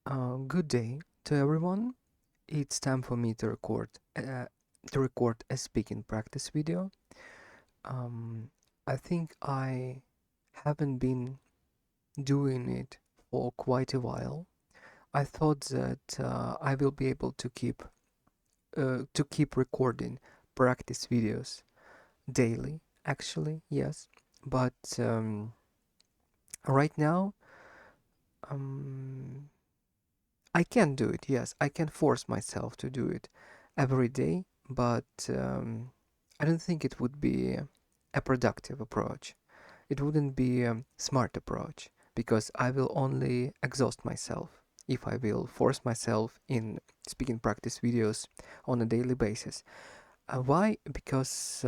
Good day to everyone. It's time for me to record a speaking practice video. Um, I think I haven't been doing it for quite a while. I thought that I will be able to keep recording practice videos daily. Actually, yes, but right now, um, I can do it, yes. I can force myself to do it every day, but I don't think it would be a productive approach. It wouldn't be a smart approach because I will only exhaust myself if I will force myself in speaking practice videos on a daily basis. Why? Because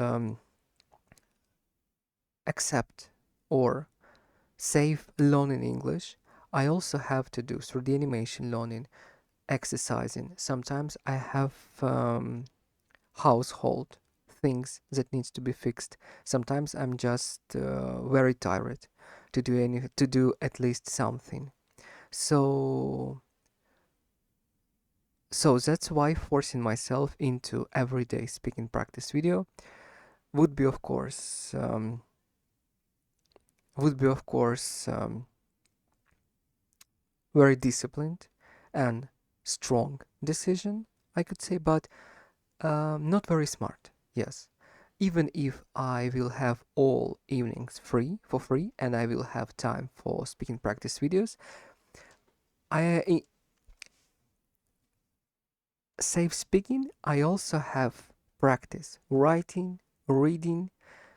accept or save learning English, I also have to do through the animation learning exercising. Sometimes I have household things that needs to be fixed. Sometimes I'm just very tired to do at least something. So so that's why forcing myself into everyday speaking practice video would be of course um, would be of course very disciplined and strong decision, I could say, but not very smart, yes. Even if I will have all evenings free for free and I will have time for speaking practice videos, I save speaking, I also have practice writing, reading,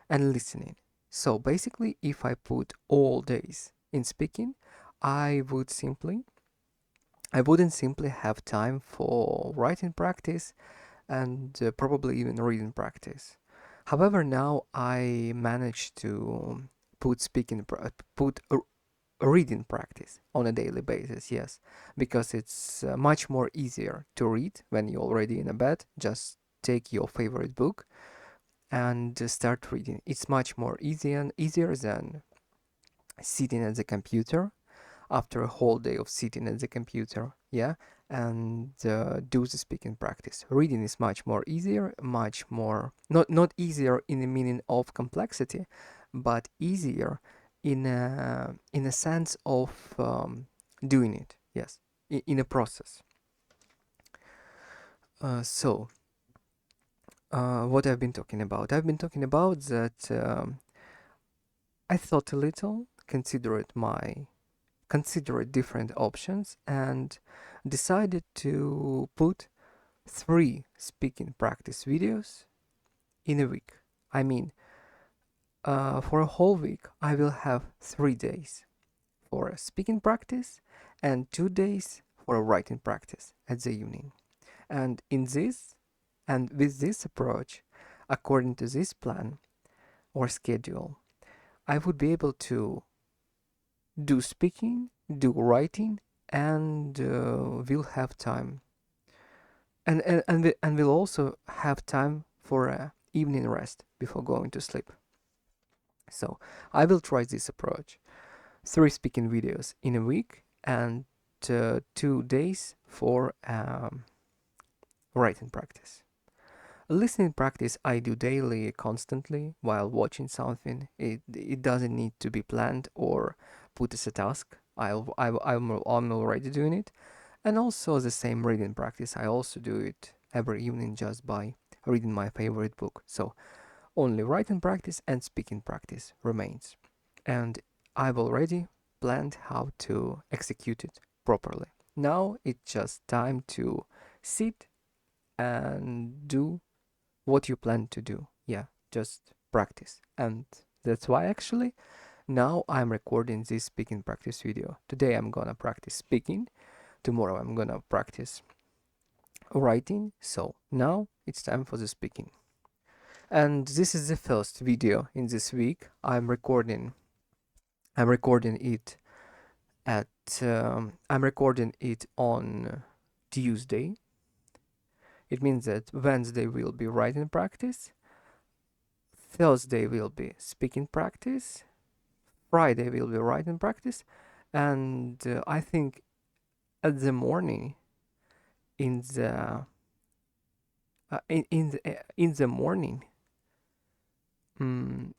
and listening. So basically, if I put all days in speaking, I would simply I wouldn't simply have time for writing practice and probably even reading practice. However, now I managed to put a reading practice on a daily basis. Yes, because it's much more easier to read when you're already in a bed. Just take your favorite book and start reading. It's much more easier than sitting at the computer after a whole day of sitting at the computer, yeah, and do the speaking practice. Reading is much more easier, much more not easier in the meaning of complexity, but easier in a sense of doing it. Yes, in a process. What I've been talking about? I've been talking about that I thought a little, considered different options and decided to put three speaking practice videos in a week. I mean, for a whole week, I will have 3 days for a speaking practice and 2 days for a writing practice at the evening. And with this approach, according to this plan or schedule, I would be able to do speaking, do writing, and we'll have time and we'll also have time for a evening rest before going to sleep. So I will try this approach: three speaking videos in a week and 2 days for writing practice. Listening practice I do daily, constantly while watching something. It doesn't need to be planned or put as a task. I'm already doing it. And also the same reading practice. I also do it every evening just by reading my favorite book. So only writing practice and speaking practice remains. And I've already planned how to execute it properly. Now it's just time to sit and do what you plan to do. Yeah, just practice. And that's why actually now I'm recording this speaking practice video. Today I'm gonna practice speaking. Tomorrow I'm gonna practice writing. So now it's time for the speaking. And this is the first video in this week. I'm recording it at I'm recording it on Tuesday. It means that Wednesday will be writing practice, Thursday will be speaking practice, Friday will be writing practice, and I think at the morning in the morning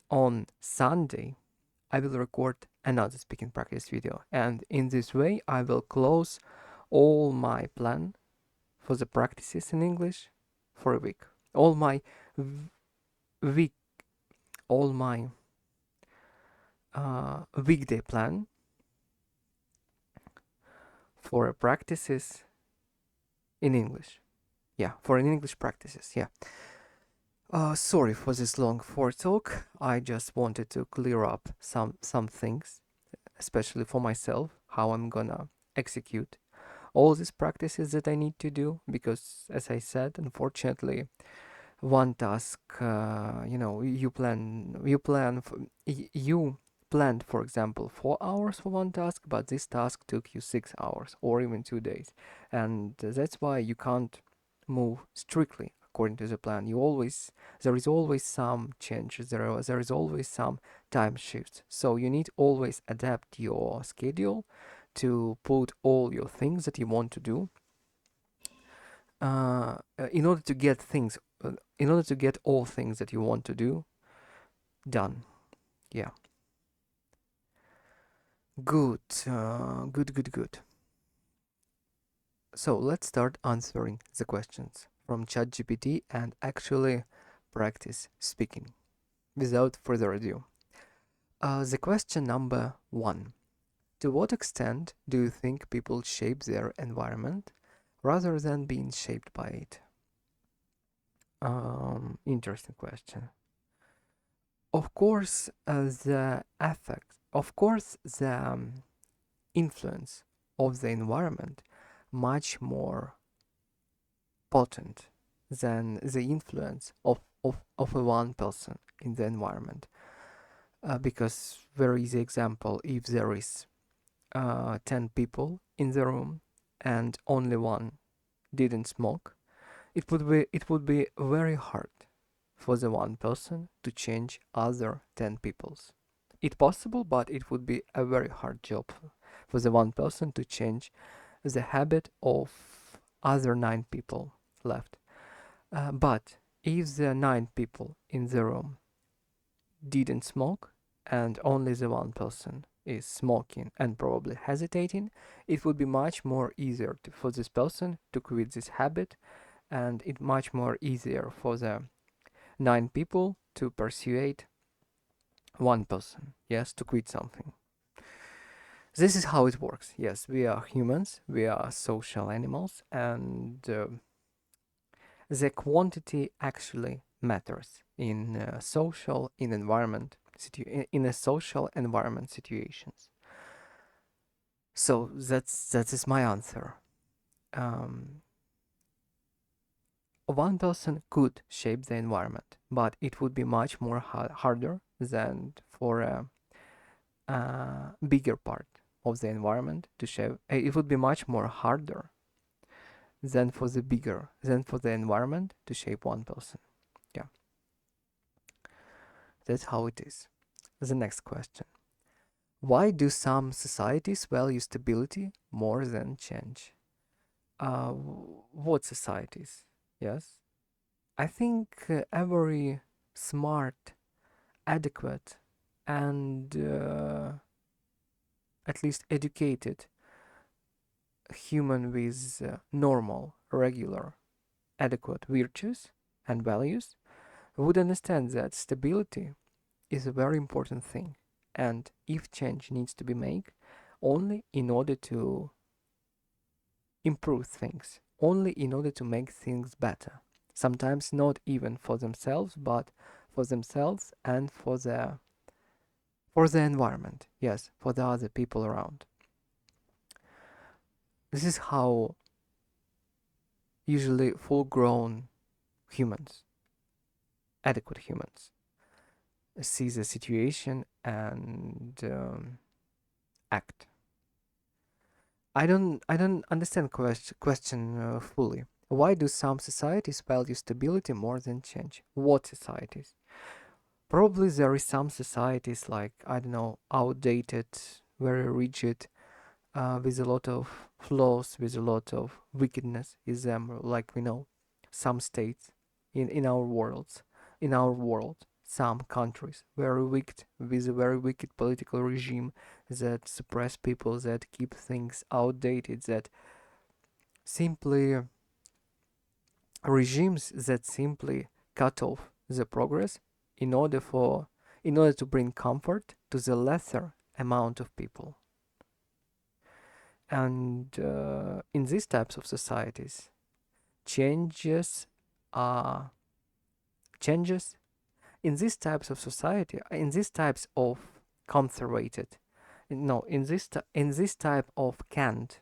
on Sunday, I will record another speaking practice video, and in this way I will close all my plan for the practices in English for a week. All my week, all my weekday plan for practices in English. Yeah, for English practices. Yeah. Sorry for this long talk. I just wanted to clear up some things, especially for myself, how I'm gonna execute all these practices that I need to do, because as I said, unfortunately, one task, you planned, for example, 4 hours for one task, but this task took you 6 hours or even 2 days, and that's why you can't move strictly according to the plan. There is always some changes. There is always some time shifts. So you need always adapt your schedule to put all your things that you want to do in order to get all things that you want to do done. Yeah. Good. Good. So let's start answering the questions from ChatGPT and actually practice speaking. Without further ado, the question number 1. To what extent do you think people shape their environment rather than being shaped by it? Interesting question. Of course, the influence of the environment much more potent than the influence of a one person in the environment. Because very easy example, if there is 10 people in the room and only one didn't smoke, it would be very hard for the one person to change other 10 people's. It's possible, but it would be a very hard job for the one person to change the habit of other 9 people left. But if the 9 people in the room didn't smoke and only the one person is smoking and probably hesitating, it would be much more easier for this person to quit this habit, and it much more easier for the 9 people to persuade one person, yes, to quit something. This is how it works. Yes, we are humans, we are social animals, and the quantity actually matters in in a social environment situations. So that is my answer. One person could shape the environment, but it would be much more harder than for a bigger part of the environment to shape. It would be much more harder than for the environment to shape one person. Yeah, that's how it is. The next question: why do some societies value stability more than change? What societies? Yes, I think every smart, adequate, and at least educated human with normal, regular, adequate virtues and values would understand that stability is a very important thing, and if change needs to be made, only in order to improve things, only in order to make things better. Sometimes not even for themselves, but for themselves and for the environment. Yes, for the other people around. This is how usually full-grown humans, adequate humans, see the situation and act. I don't understand question fully. Why do some societies value stability more than change? What societies? Probably there is some societies like, I don't know, outdated, very rigid, with a lot of flaws, with a lot of wickedness is them, like we know. Some states in our worlds, in our world, some countries very wicked, with a very wicked political regime that suppress people, that keep things outdated, that simply regimes that simply cut off the progress in order for in order to bring comfort to the lesser amount of people. And in these types of societies, changes are changes in these types of society, in these types of conservated, no, in this type of can't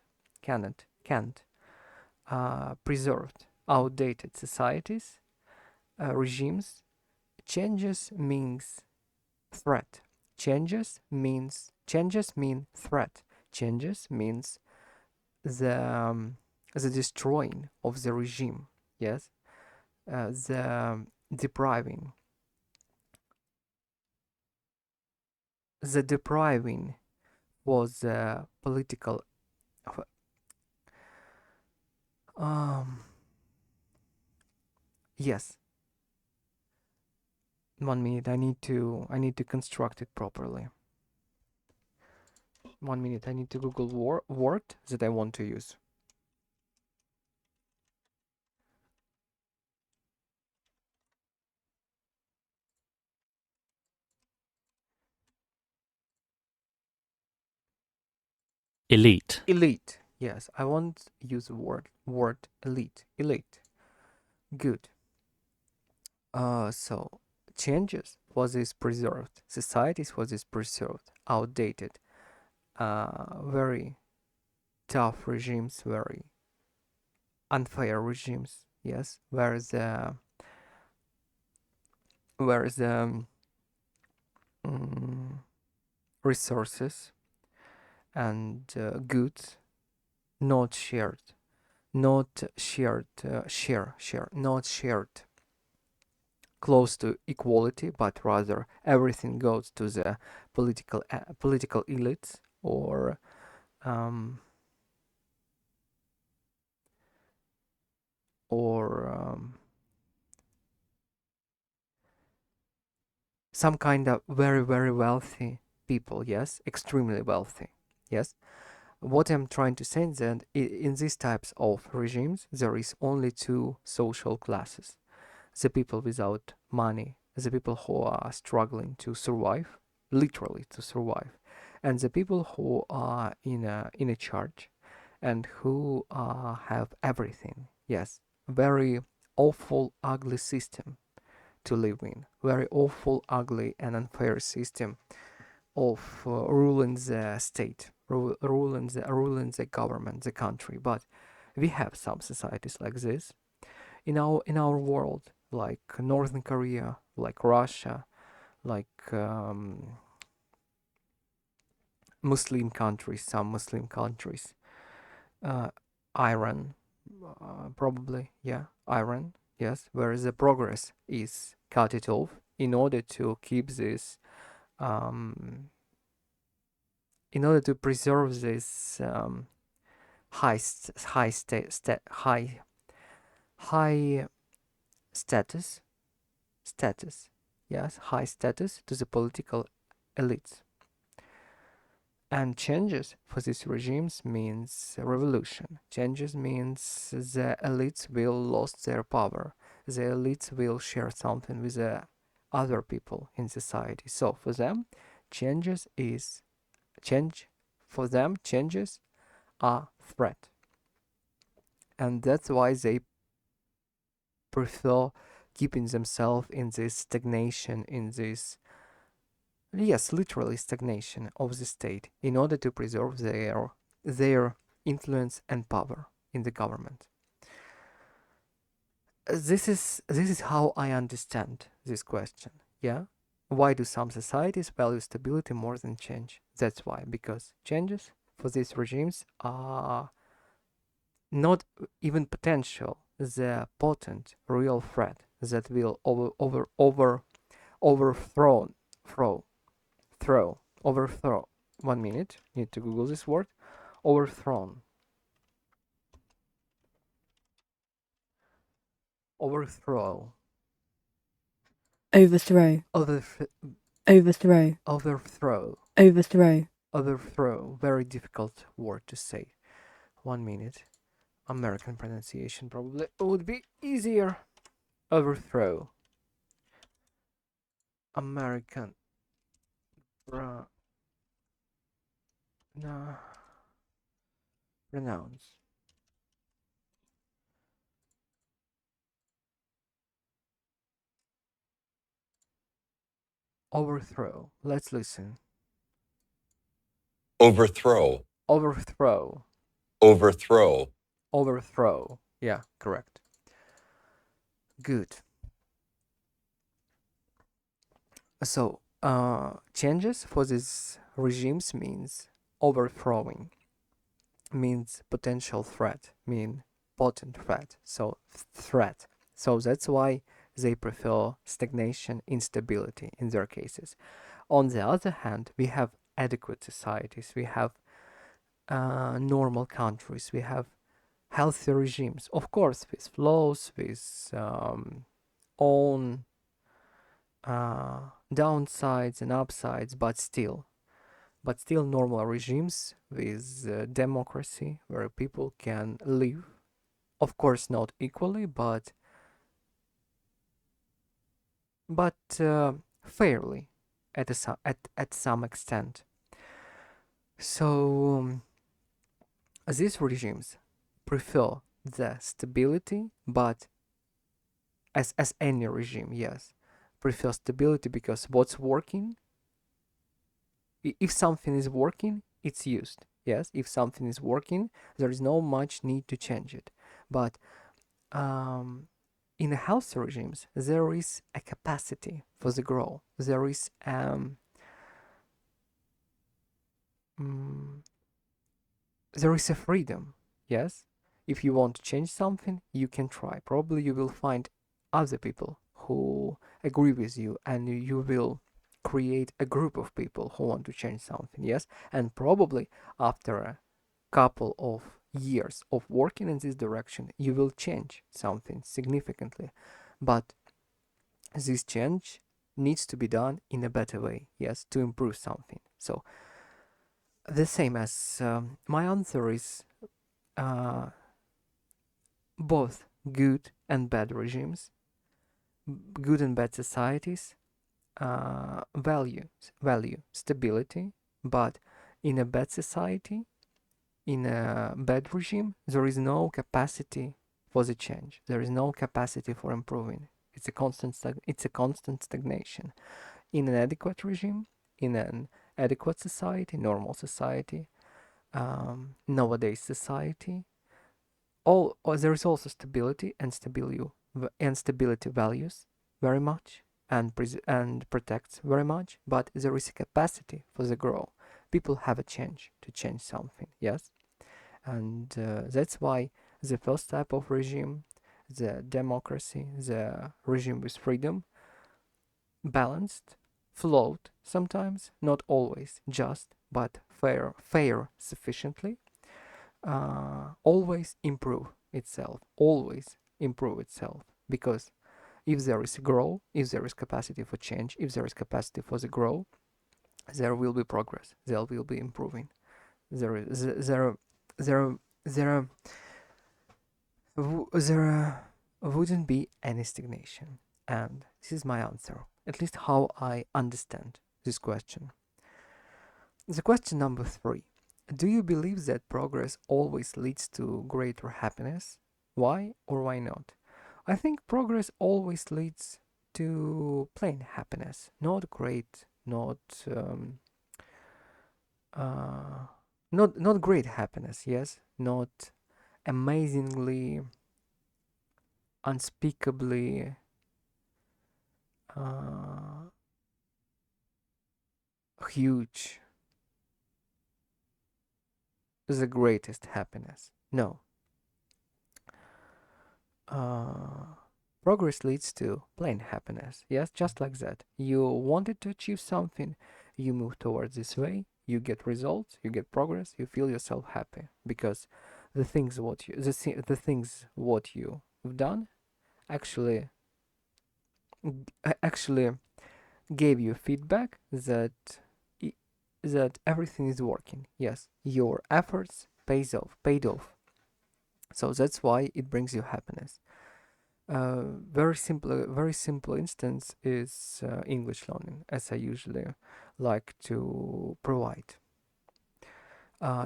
preserved, outdated societies, regimes, changes means threat. Changes mean threat. Changes means the destroying of the regime. Yes, the depriving, the depriving was political. Um, yes, 1 minute. I need to construct it properly. 1 minute. I need to Google word that I want to use. Elite. Elite. Yes, I want use the word elite. Elite. Good. So changes was is preserved. Societies was is preserved. Outdated. Very tough regimes. Very unfair regimes. Yes, where the mm, resources and goods not shared, not shared, not shared close to equality, but rather everything goes to the political elites um, or some kind of very very wealthy people. Yes, extremely wealthy. Yes. What I'm trying to say is that in these types of regimes, there is only two social classes: the people without money, the people who are struggling to survive, literally to survive, and the people who are in a charge and who have everything. Yes, very awful, ugly system to live in. Very awful, ugly, and unfair system of ruling the state, ruling the government, the country. But we have some societies like this in our world, like Northern Korea, like Russia, like Muslim countries, some Muslim countries, uh, Iran, probably, yeah, Iran, yes, where the progress is cut it off in order to keep this, um, in order to preserve this high, high, high status, status, yes, high status to the political elites. And changes for these regimes means revolution. Changes means the elites will lose their power. The elites will share something with the other people in society. So for them, changes is change. For them, changes are threat, and that's why they prefer keeping themselves in this stagnation, in this, yes, literally stagnation of the state, in order to preserve their influence and power in the government. This is how I understand this question. Yeah, why do some societies value stability more than change? That's why, because changes for these regimes are not even potential, the potent real threat that will overthrow throw throw overthrow. 1 minute, need to Google this word. Overthrown. Overthrow. overthrow, Overth- overthrow, overthrow. overthrow, Overthrow. Very difficult word to say. 1 minute. American pronunciation probably would be easier. Overthrow. American. No. Pronounce. Overthrow. Let's listen. Overthrow. Overthrow. Overthrow. Overthrow. Yeah, correct. Good. So, changes for these regimes means overthrowing, means potential threat, mean potent threat. So, threat. So that's why they prefer stagnation, instability in their cases. On the other hand, we have adequate societies, we have normal countries, we have healthy regimes, of course, with flaws, with own downsides and upsides, but still normal regimes with democracy where people can live, of course not equally, but fairly at some extent. So these regimes prefer the stability, but as any regime, yes, prefer stability because what's working, if something is working, it's used. Yes, if something is working, there is no much need to change it. But in the healthy regimes, there is a capacity for the growth. There is there is a freedom. Yes, if you want to change something, you can try. Probably you will find other people who agree with you, and you will create a group of people who want to change something. Yes, and probably after a couple of years of working in this direction, you will change something significantly. But this change needs to be done in a better way, yes, to improve something. So the same as my answer is both good and bad regimes, good and bad societies value stability, but in a bad society, in a bad regime, there is no capacity for the change. There is no capacity for improving. It's a constant stagnation. In an adequate regime, in an adequate society, normal society, nowadays society, there is also stability and stability values very much and protects very much, but there is a capacity for the growth. People have a change to change something, yes, and that's why the first type of regime, the democracy, the regime with freedom, balanced, flawed sometimes, not always just, but fair sufficiently, always improve itself, because if there is growth, if there is capacity for change, if there is capacity for the growth, there will be progress, there will be improving, there there there wouldn't be any stagnation. And this is my answer, at least how I understand this question. The question number 3: do you believe that progress always leads to greater happiness? Why or why not? I think progress always leads to plain happiness, not great, uh, not great happiness, yes, not amazingly, unspeakably huge, the greatest happiness. No. Progress leads to plain happiness. Yes, just like that. You wanted to achieve something, you move towards this way, you get results, you get progress, you feel yourself happy because the things what you've done actually actually gave you feedback that that everything is working. Yes, your efforts paid off. So that's why it brings you happiness. Very simple instance is English learning, as I usually like to provide.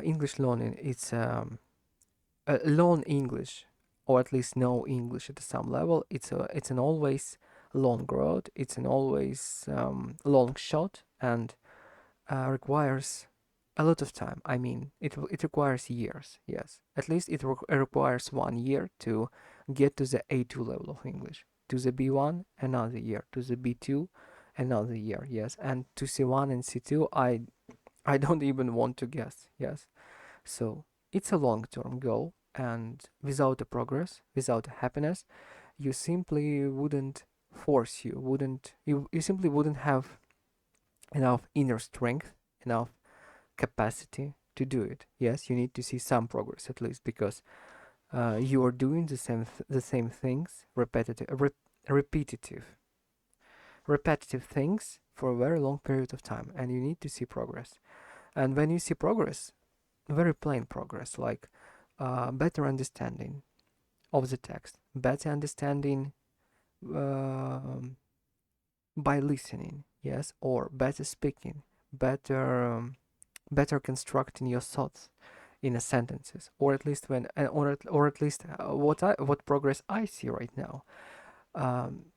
English learning, it's learn English, or at least know English at some level. It's an always long road. It's an always long shot, and requires a lot of time. I mean, it requires years. Yes, at least it requires 1 year to get to the A2 level of English. To the B1, another year. To the B2, another year. Yes, and to C1 and C2, I don't even want to guess. Yes, so it's a long-term goal, and without a progress, without happiness, you simply wouldn't force. You simply wouldn't have enough inner strength, enough capacity to do it. Yes, you need to see some progress at least, because you are doing the same things, repetitive things for a very long period of time, and you need to see progress. And when you see progress, very plain progress, like better understanding of the text, better understanding by listening, yes, or better speaking, better constructing your thoughts in a sentences, or at least what progress I see right now.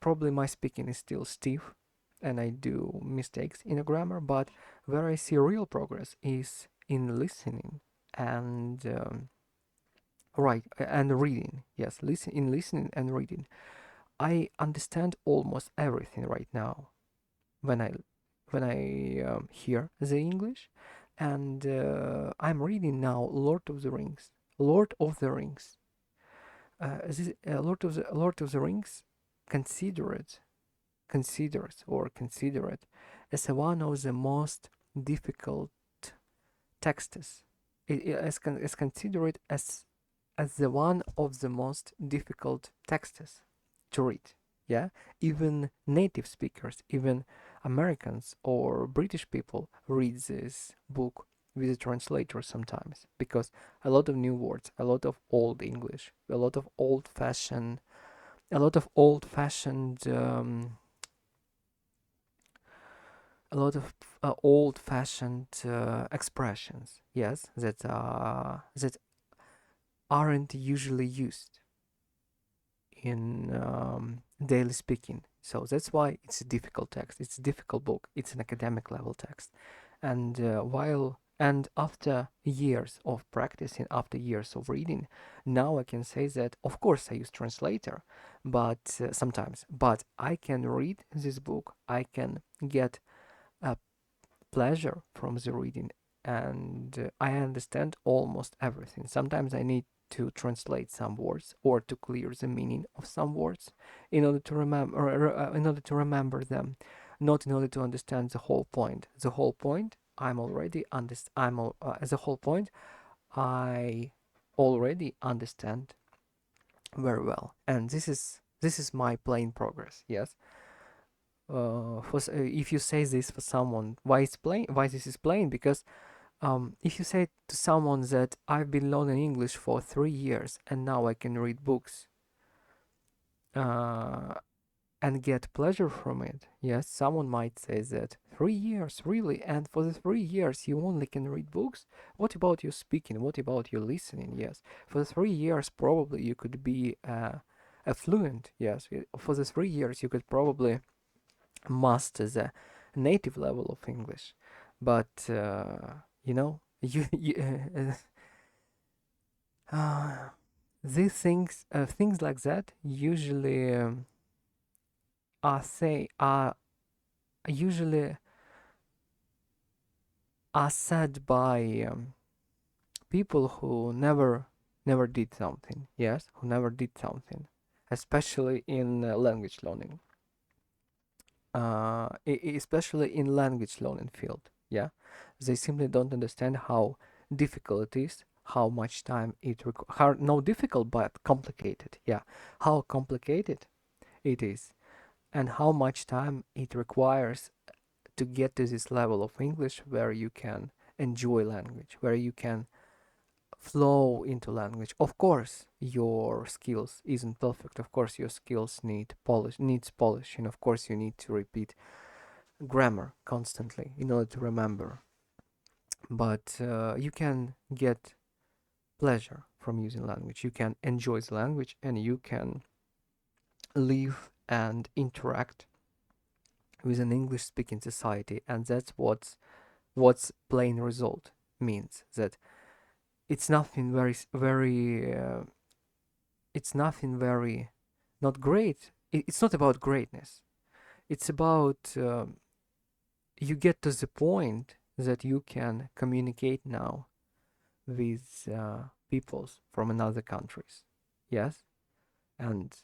Probably my speaking is still stiff, and I do mistakes in a grammar, but where I see real progress is in listening and right and reading. Yes, listening and reading. I understand almost everything right now when I hear the English, and I'm reading now Lord of the Rings. Lord of the Rings. Lord of the Rings considered considered as one of the most difficult texts. Is considered as the one of the most difficult texts to read. Yeah, even native speakers, even Americans or British people read this book with a translator sometimes, because a lot of new words, a lot of old English, a lot of old-fashioned a lot of old-fashioned expressions, yes, that aren't usually used in daily speaking. So that's why it's a difficult text. It's a difficult book. It's an academic level text. And after years of practicing, after years of reading, now I can say that of course I use translator, but sometimes, but I can read this book. I can get a pleasure from the reading, and I understand almost everything. Sometimes I need to translate some words or to clear the meaning of some words in order to remember them, not in order to understand the whole point. The whole point I'm already underst- I'm al- the whole point I already understand very well, and this is my plain progress. Yes. If you say this for someone, why this is plain? Because if you say to someone that I've been learning English for 3 years and now I can read books uh, and get pleasure from it, yes, someone might say that 3 years, really? And for the 3 years you only can read books? What about your speaking? What about your listening? Yes, for the 3 years probably you could be a fluent. Yes, for the 3 years you could probably master the native level of English, but uh, these things like that usually are usually are said by people who never did something. Yes, who never did something, especially in language learning. Especially in language learning field. Yeah, they simply don't understand how difficult it is, how much time it requires, no difficult but complicated. Yeah, how complicated it is, and how much time it requires to get to this level of English where you can enjoy language, where you can flow into language. Of course, your skills isn't perfect. Of course, your skills needs polishing. Of course, you need to repeat grammar constantly in order to remember. But you can get pleasure from using language. You can enjoy the language, and you can live and interact with an English-speaking society, and that's what's plain result means. That it's nothing it's nothing very not great. It's not about greatness. It's about you get to the point that you can communicate now with peoples from another countries. Yes, and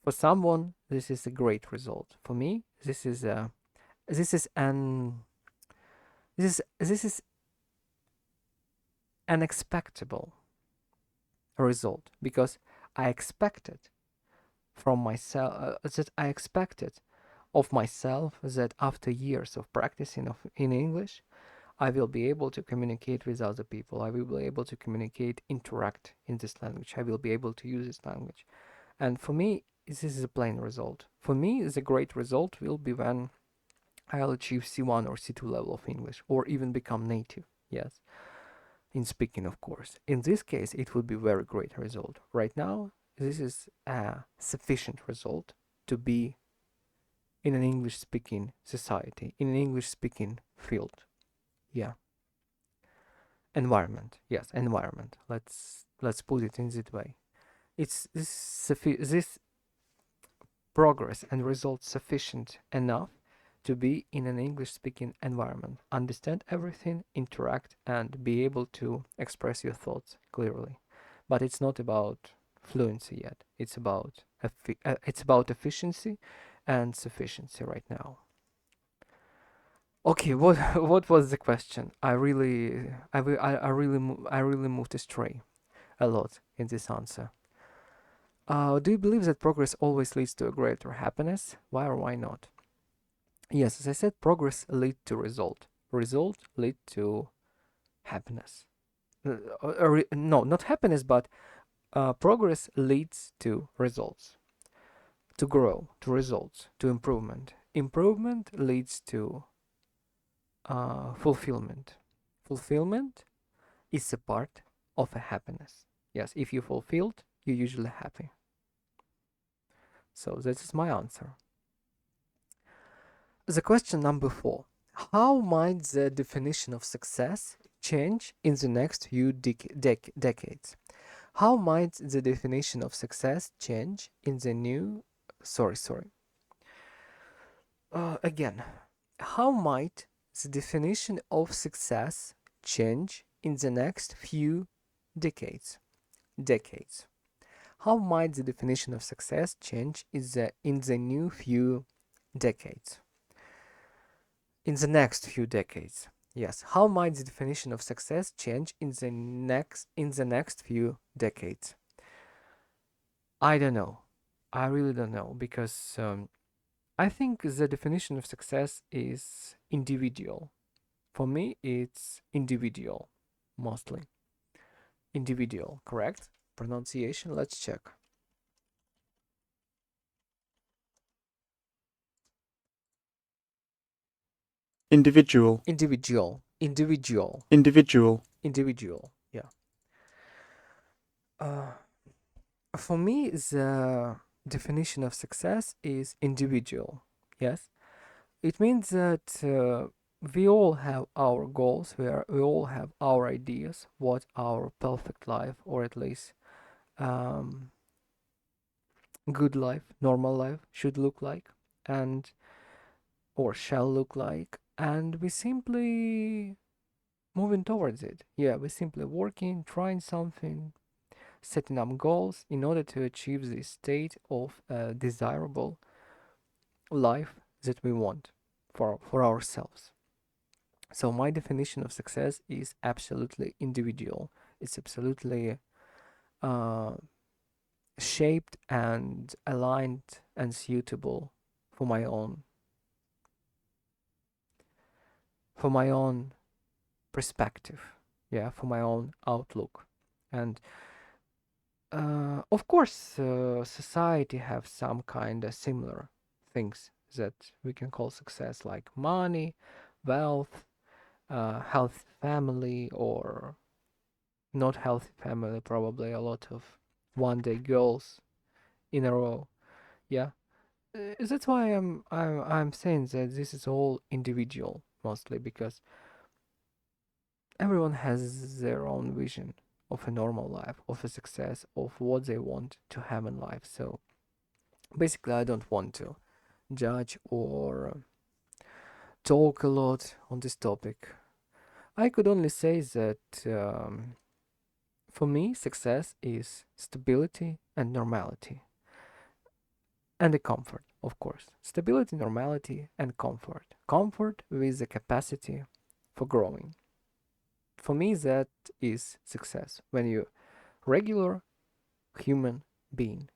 for someone this is a great result. For me, this is an this is an expectable result because I expected from myself that I expected of myself that after years of practicing in English, I will be able to communicate with other people. I will be able to communicate, interact in this language. I will be able to use this language. And for me, this is a plain result. For me, the great result will be when I'll achieve C1 or C2 level of English, or even become native. Yes, in speaking, of course. In this case, it would be very great result. Right now, this is a sufficient result to be in an English-speaking society, in an English-speaking field. Yeah. Environment. Yes, environment. Let's put it in that way. It's this progress and results sufficient enough to be in an English-speaking environment, understand everything, interact, and be able to express your thoughts clearly. But it's not about fluency yet. It's about efficiency and sufficiency right now. Okay, what what was the question? I really moved astray a lot in this answer. Do you believe that progress always leads to a greater happiness? Why or why not? Yes, as I said, progress lead to result. Result lead to happiness. No, not happiness, but progress leads to results, to grow, to results, to improvement. Improvement leads to fulfillment. Fulfillment is a part of a happiness. Yes, if you fulfilled, you're usually happy. So that is my answer. The question number 4. How might the definition of success change in the next few decades? How might the definition of success change in the new... Sorry. Again, how might the definition of success change in the next few decades? Decades. How might the definition of success change in the new few decades? In the next few decades. Yes. How might the definition of success change in the next few decades? I don't know. I really don't know because I think the definition of success is individual. For me, it's individual mostly. Individual, correct? Pronunciation, let's check. Individual. Individual. Yeah. For me, the definition of success is individual. Yes, it means that we all have our goals. We all have our ideas what our perfect life, or at least um, good life, normal life should look like, and or shall look like, and we simply moving towards it. Yeah, we're simply working, trying something, setting up goals in order to achieve this state of desirable life that we want for ourselves. So my definition of success is absolutely individual. It's absolutely uh, shaped and aligned and suitable for my own perspective, yeah, for my own outlook. And of course, society have some kind of similar things that we can call success, like money, wealth, healthy family, or not healthy family, probably a lot of one day girls in a row. Yeah. That's why I'm saying that this is all individual mostly, because everyone has their own vision of a normal life, of a success, of what they want to have in life. So basically, I don't want to judge or talk a lot on this topic. I could only say that for me, success is stability and normality, and the comfort, of course. Stability, normality, and comfort. Comfort with the capacity for growing. For me, that is success. When you regular human being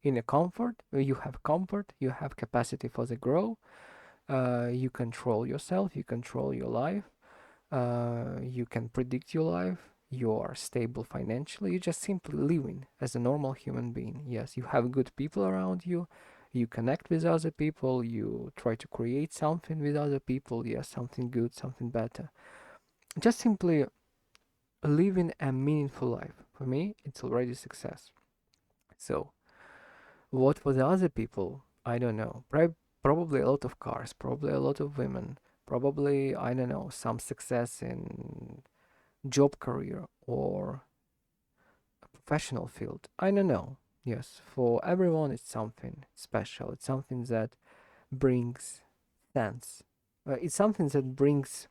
in a comfort, you have comfort, you have capacity for the grow, you control yourself, you control your life, you can predict your life, you are stable financially, you just simply living as a normal human being. Yes, you have good people around you, you connect with other people, you try to create something with other people, yes, something good, something better. Just simply living a meaningful life. For me, it's already success. So, what for the other people? I don't know. Probably a lot of cars, probably a lot of women, probably, I don't know, some success in job career or a professional field. I don't know. Yes, for everyone it's something special. It's something that brings sense. It's something that brings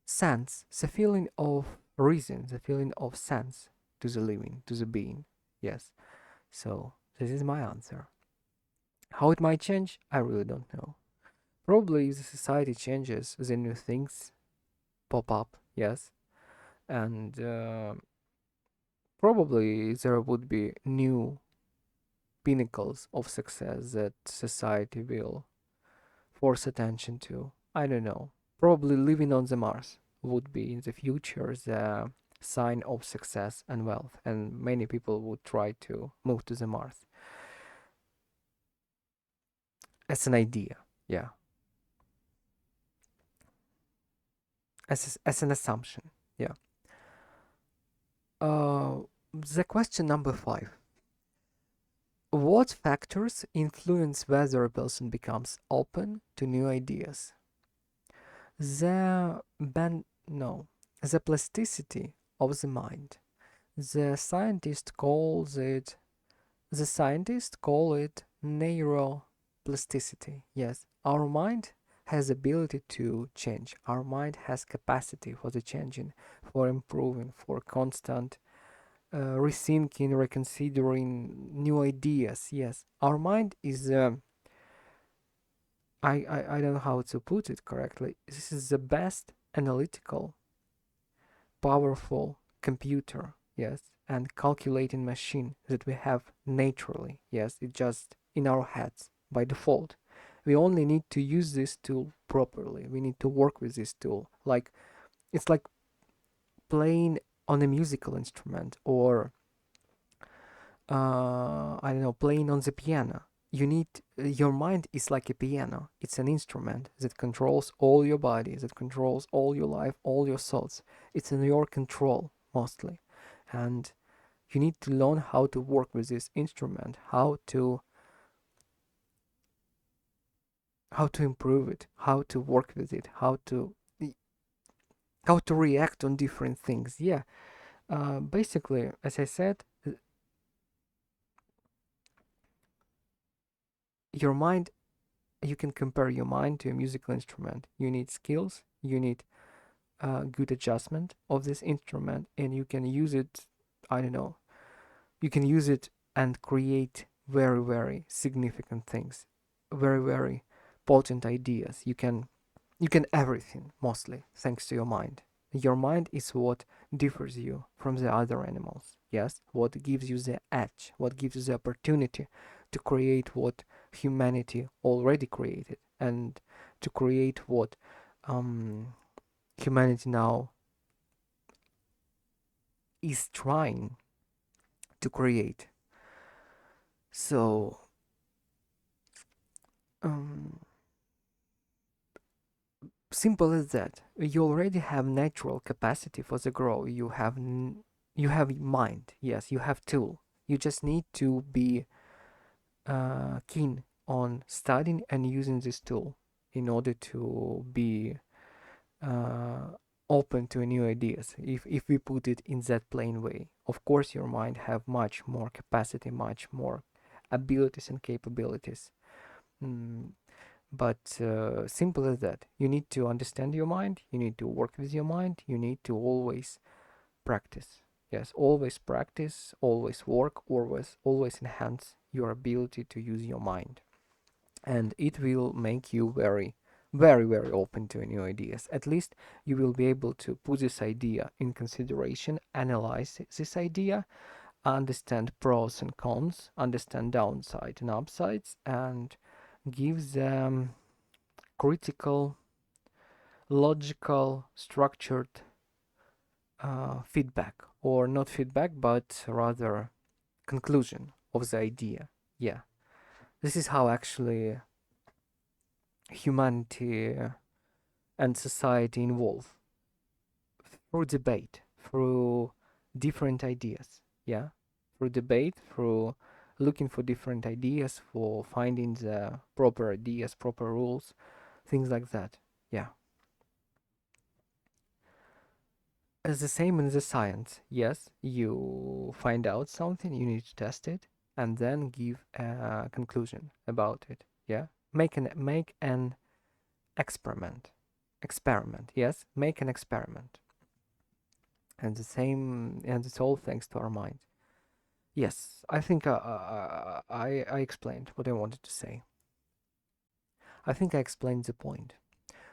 sense, the feeling of reason, the feeling of sense to the living, to the being. Yes. So this is my answer. How it might change, I really don't know. Probably the society changes, the new things pop up, yes, and probably there would be new pinnacles of success that society will force attention to. I don't know. Probably living on the Mars would be in the future the sign of success and wealth, and many people would try to move to the Mars as an idea. Yeah, as an assumption. Yeah. Uh, the question number 5. What factors influence whether a person becomes open to new ideas? The no, the plasticity of the mind. The scientists calls it the scientists call it neuroplasticity. Yes, our mind has ability to change. Our mind has capacity for the changing, for improving, for constant rethinking, reconsidering new ideas. Yes, our mind is. I don't know how to put it correctly. This is the best analytical, powerful computer. Yes, and calculating machine that we have naturally. Yes, it's just in our heads by default. We only need to use this tool properly. We need to work with this tool. Like it's like playing on a musical instrument, or I don't know, playing on the piano. You need your mind is like a piano. It's an instrument that controls all your body, that controls all your life, all your thoughts. It's in your control mostly, and you need to learn how to work with this instrument, how to improve it, how to work with it, how to react on different things. Yeah, basically, as I said, your mind, you can compare your mind to a musical instrument. You need skills, you need good adjustment of this instrument, and you can use it. I don't know. You can use it and create very significant things, very potent ideas. You can You can everything, mostly, thanks to your mind. Your mind is what differs you from the other animals. Yes, what gives you the edge, what gives you the opportunity to create what humanity already created, and to create what humanity now is trying to create. So, um, simple as that. You already have natural capacity for the grow. You have mind. Yes, you have tool. You just need to be keen on studying and using this tool in order to be uh, open to new ideas. If we put it in that plain way, of course, your mind have much more capacity, much more abilities and capabilities. Mm, but simple as that. You need to understand your mind. You need to work with your mind. You need to always practice. Yes, always practice, always work, always enhance your ability to use your mind. And it will make you very, very, very open to new ideas. At least you will be able to put this idea in consideration, analyze this idea, understand pros and cons, understand downside and upsides, and give them critical, logical, structured feedback, or not feedback, but rather conclusion of the idea. Yeah, this is how actually humanity and society evolve through debate, through different ideas. Yeah, through debate, through looking for different ideas, for finding the proper ideas, proper rules, things like that. Yeah. As the same in the science, yes, you find out something, you need to test it, and then give a conclusion about it. Yeah, make an experiment. Yes, make an experiment, and the same, and it's all thanks to our mind. Yes, I think I explained what I wanted to say. I think I explained the point.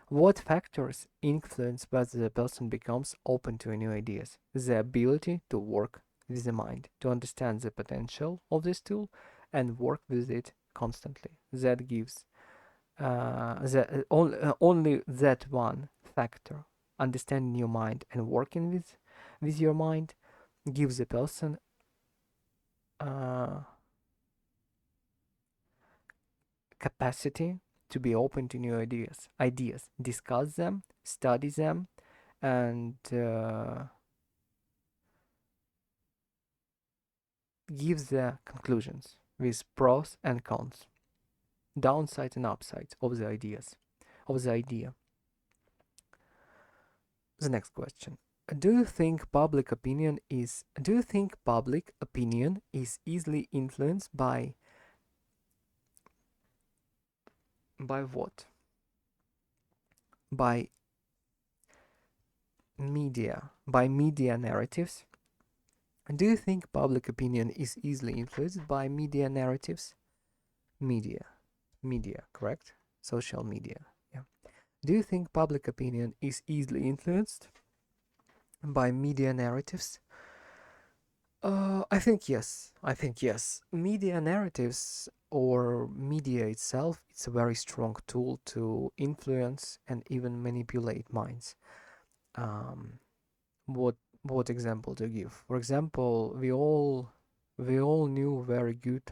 What factors influence whether the person becomes open to new ideas? The ability to work with the mind, to understand the potential of this tool and work with it constantly. That gives only that one factor, understanding your mind and working with your mind, gives the person uh, capacity to be open to new ideas, discuss them, study them, and give the conclusions with pros and cons, downsides and upsides of the idea. The next question. Do you think public opinion is easily influenced by what? By media narratives? Do you think public opinion is easily influenced by media narratives? Media, correct? Social media. Yeah. Do you think public opinion is easily influenced by media narratives? I think yes. Media narratives or media itself, it's a very strong tool to influence and even manipulate minds. Um, what what example to give? For example, we all knew very good,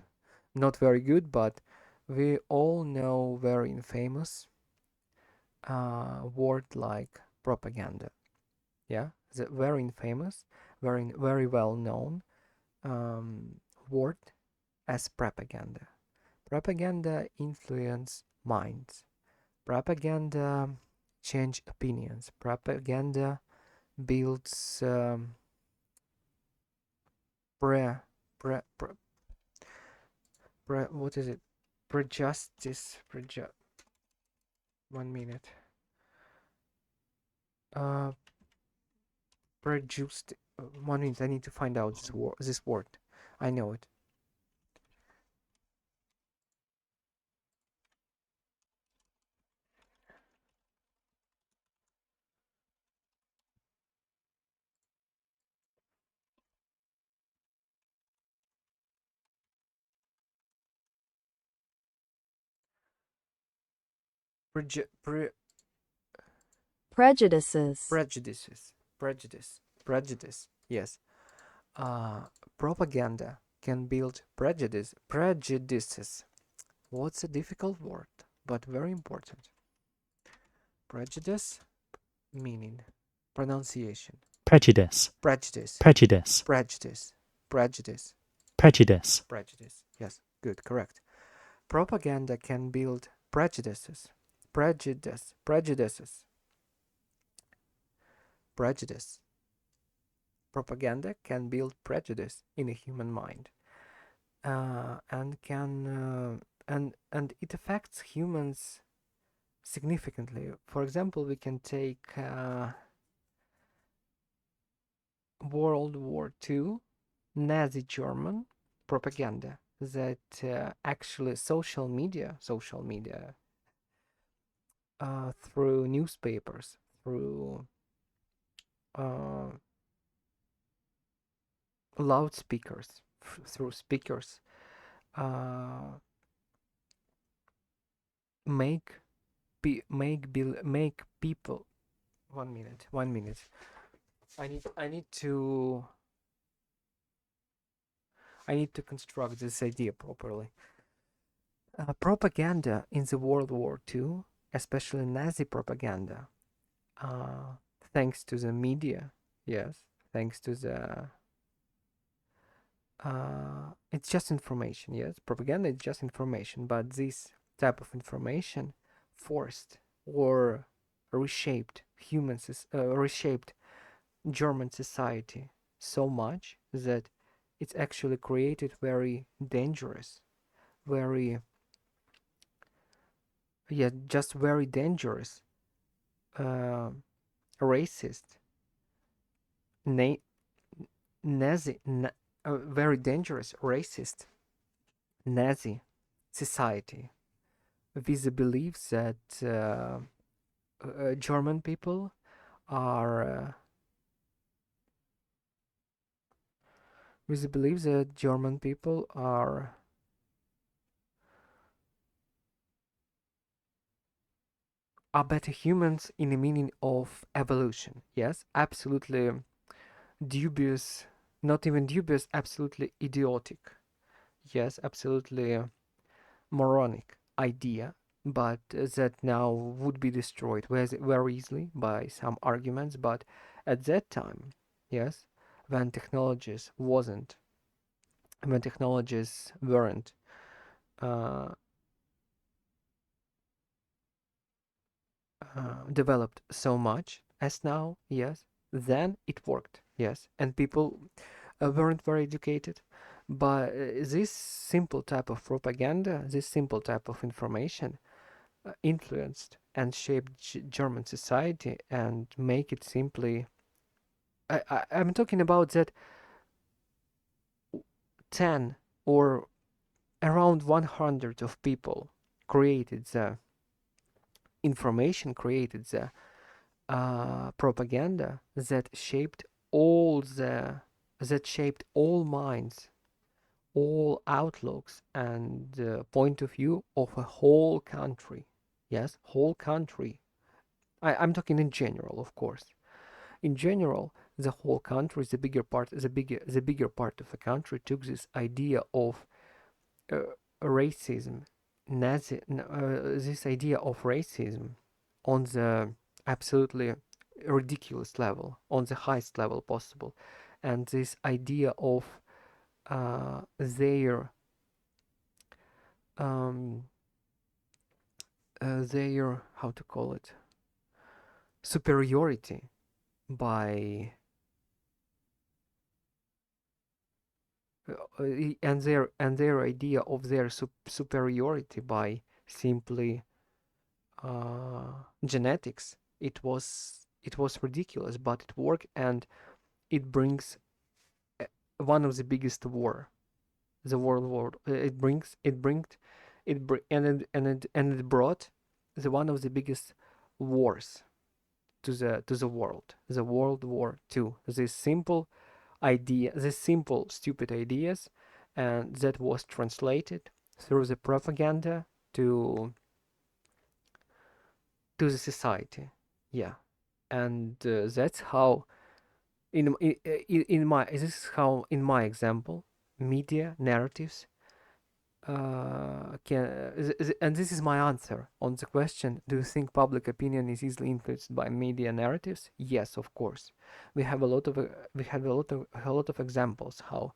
not very good, but we all know very infamous word like propaganda. Yeah, the very infamous, very well known um, word as propaganda. Propaganda influence minds. Propaganda change opinions. Propaganda builds pre pre pre, what is it? Prejustice. 1 minute. Uh, Prejudiced. 1 minute. I need to find out this word. I know it. Preju- pre- Prejudices. prejudice, yes. Propaganda can build prejudices. What's a difficult word, but very important. Prejudice, meaning, pronunciation. Prejudice. Prejudice, Prejudice. prejudice, prejudice, Prejudice. prejudice. Yes, good, correct. Propaganda can build prejudices. Prejudices. Propaganda can build prejudice in a human mind, and it affects humans significantly. For example, we can take World War II, Nazi German propaganda that actually social media through newspapers, through uh, loudspeakers, through speakers, uh, make make people. 1 minute. I need to construct this idea properly. Propaganda in the World War II, especially Nazi propaganda, uh, thanks to the media, yes, thanks to the it's just information, yes, propaganda is just information, but this type of information forced or reshaped German society so much that it's actually created very dangerous, very, yeah, just very dangerous, uh, racist, na- Nazi, very dangerous racist Nazi society with the belief that German people are with the belief that German people are better humans in the meaning of evolution. Yes, absolutely dubious, not even dubious, absolutely idiotic. Yes, absolutely moronic idea, but that now would be destroyed very easily by some arguments. But at that time, yes, when technologies weren't uh, developed so much as now, yes, then it worked, yes, and people weren't very educated. But this simple type of propaganda, this simple type of information influenced and shaped German society and make it simply. I'm talking about that 10 or around 100 of people created the information, created the propaganda that shaped all minds, all outlooks, and point of view of a whole country. Yes, whole country. I'm talking in general, of course. In general, the whole country, the bigger part of the country took this idea of uh, racism, this idea of racism on the absolutely ridiculous level, on the highest level possible, and this idea of um, their how to call it superiority by and their idea of their superiority by simply genetics. It was ridiculous, but it worked, and it brings uh, one of the biggest war, the world war. It brought the one of the biggest wars to the world, the World War II. This simple stupid ideas, and that was translated through the propaganda to to the society. Yeah, and that's how in my this is how in my example media narratives and this is my answer on the question, do you think public opinion is easily influenced by media narratives? Yes, of course. We have a lot of examples how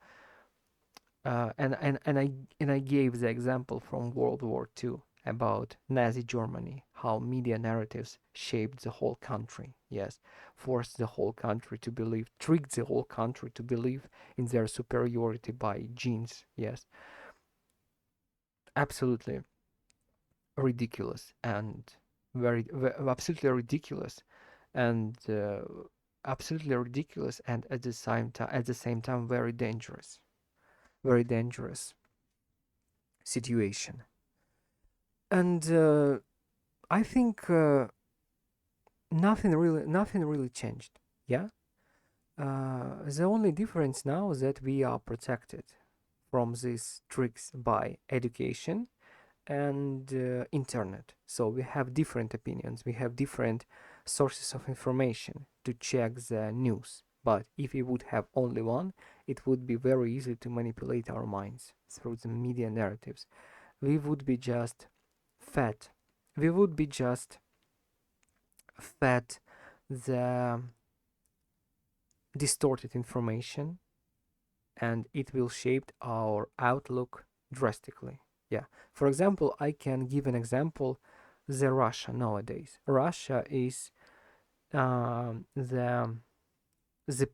and I gave the example from World War II about Nazi Germany, how media narratives shaped the whole country. Yes, forced the whole country to believe, tricked the whole country to believe in their superiority by genes. Yes, absolutely ridiculous and absolutely ridiculous and absolutely ridiculous and at the same time very dangerous situation. And I think nothing really changed. Yeah. The only difference now is that we are protected from these tricks by education and internet. So we have different opinions. We have different sources of information to check the news. But if we would have only one, it would be very easy to manipulate our minds through the media narratives. We would be just fed. We would be just fed the distorted information, and it will shape our outlook drastically. Yeah. For example, I can give an example. The Russia nowadays. Russia is the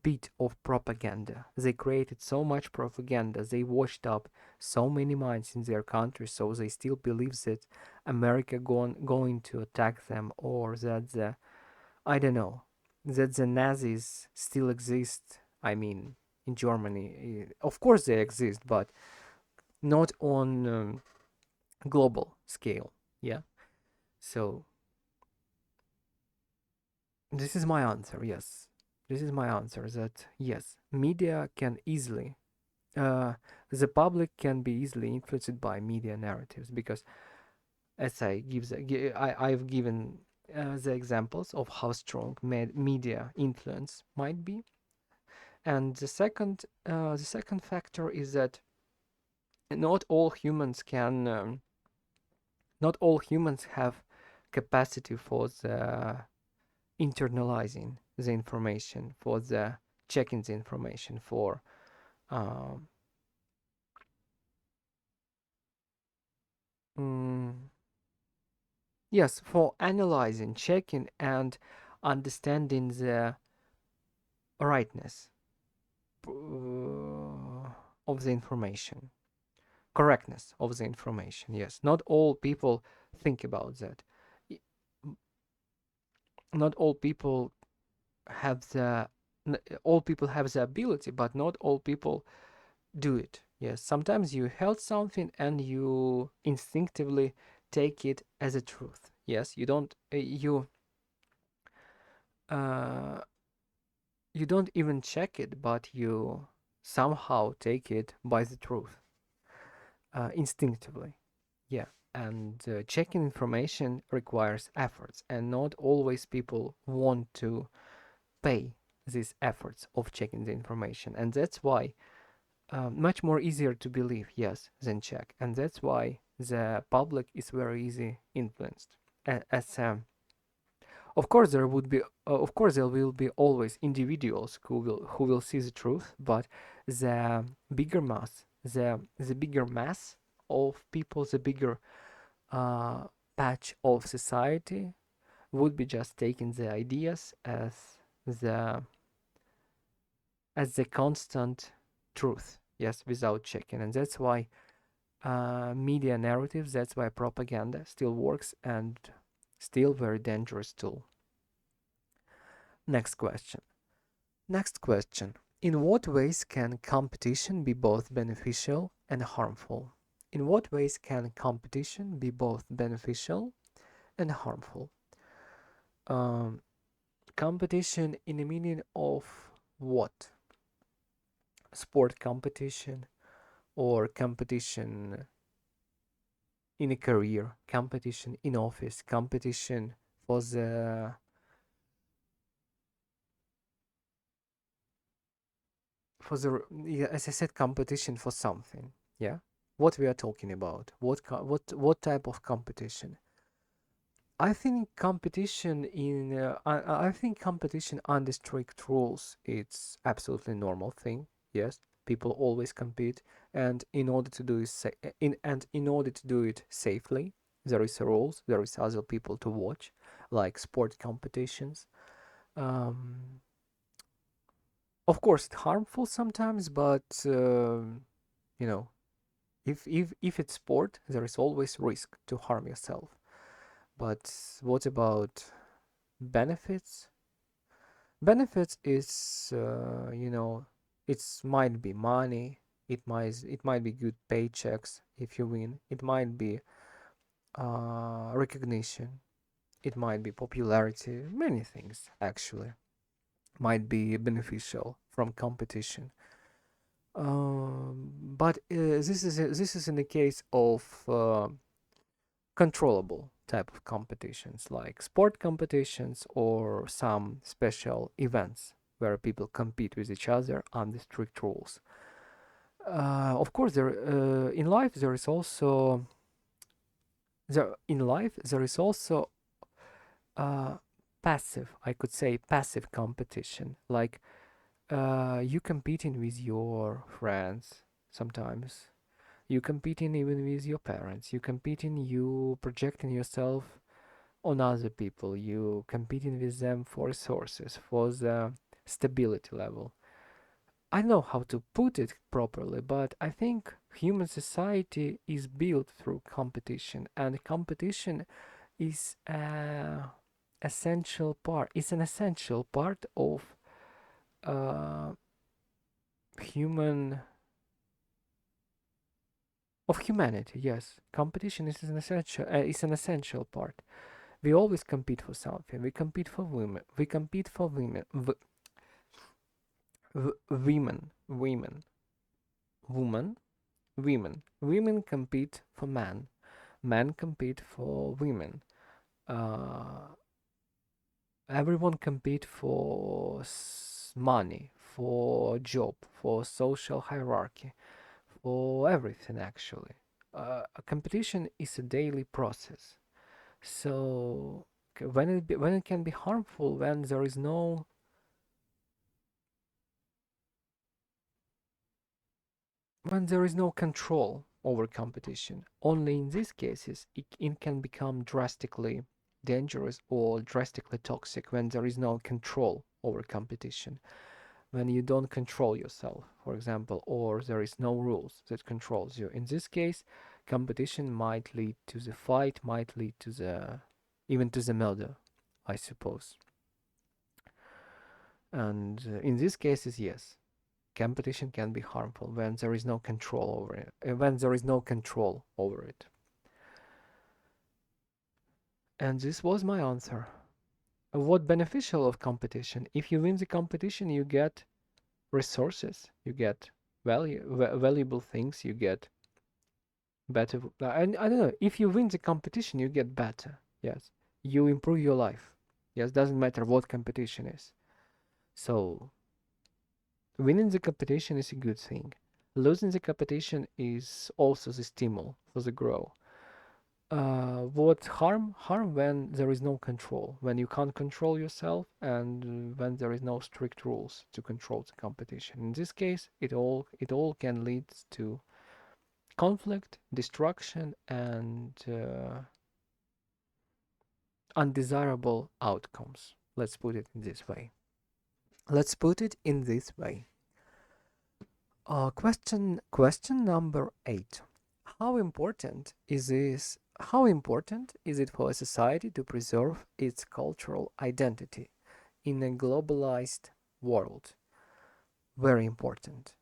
pit of propaganda. They created so much propaganda. They washed up so many minds in their country, so they still believe that America going to attack them, or that I don't know, that the Nazis still exist. I mean, in Germany, of course they exist, but not on global scale. Yeah. So this is my answer. Yes, this is my answer. That yes, media can easily, the public can be easily influenced by media narratives because, as I've given the examples of how strong media influence might be. And the second factor is that not all humans can, not all humans have capacity for the internalizing the information, for the checking the information, for um, mm, yes, for analyzing, checking, and understanding the rightness of the information, correctness of the information. Yes, not all people think about that. Not all people have the all people have the ability, but not all people do it. Yes, sometimes you heard something and you instinctively take it as a truth. Yes, uh, you don't even check it, but you somehow take it by the truth, instinctively. Yeah, and checking information requires efforts, and not always people want to pay these efforts of checking the information, and that's why much more easier to believe, yes, than check, and that's why the public is very easy influenced. As of course there will be always individuals who will see the truth, but the bigger mass, the bigger mass of people, the bigger uh, patch of society would be just taking the ideas the as the constant truth, yes, without checking. And that's why media narratives, that's why propaganda still works and still very dangerous tool. Next question. Next question. In what ways can competition be both beneficial and harmful? In what ways can competition be both beneficial and harmful? Um, Competition in the meaning of what? Sport competition, or competition in a career, competition in office, competition for the yeah, as I said, competition for something. Yeah, what we are talking about? What type of competition? I think competition I think competition under strict rules, it's absolutely normal thing. Yes, people always compete, and in order to do it in order to do it safely, there is rules. There is other people to watch, like sport competitions. Um, of course, it's harmful sometimes, but you know, if it's sport, there is always risk to harm yourself. But what about benefits? Benefits is it's might be money. It might be good paychecks if you win. It might be recognition. It might be popularity. Many things actually might be beneficial from competition. But this is in the case of controllable type of competitions like sport competitions or some special events where people compete with each other under strict rules. Of course, in life there is also uh, passive, I could say, passive competition, like you competing with your friends sometimes. You competing even with your parents. You competing, you projecting yourself on other people. You competing with them for resources, for the stability level. I don't know how to put it properly, but I think human society is built through competition, and competition is a essential part. It's an essential part uh, human of humanity. Yes, competition is an essential part. We always compete for something. We compete for women. We compete for women. Women. Woman. Women. Women compete for men. Men compete for women. Uh, everyone compete for money, for job, for social hierarchy, for everything actually. A competition is a daily process. So when it can be harmful when there is no control over competition. Only in these cases it can become drastically dangerous or drastically toxic when there is no control over competition. When you don't control yourself, for example, or there is no rules that controls you. In this case, competition might lead to the fight, might lead to the even to the murder, I suppose. And in these cases, yes, competition can be harmful when there is no control over it. When there is no control over it. And this was my answer. What beneficial of competition? If you win the competition, you get resources, you get valuable things, you get better. I don't know. If you win the competition, you get better. Yes, you improve your life. Yes, doesn't matter what competition is. So winning the competition is a good thing. Losing the competition is also the stimul for the growth. What harm? Harm when there is no control, when you can't control yourself, and when there is no strict rules to control the competition. In this case, it all can lead to conflict, destruction, and undesirable outcomes. Let's put it in this way. Let's put it in this way. Question number 8. How important is this? How important is it for a society to preserve its cultural identity in a globalized world? Very important.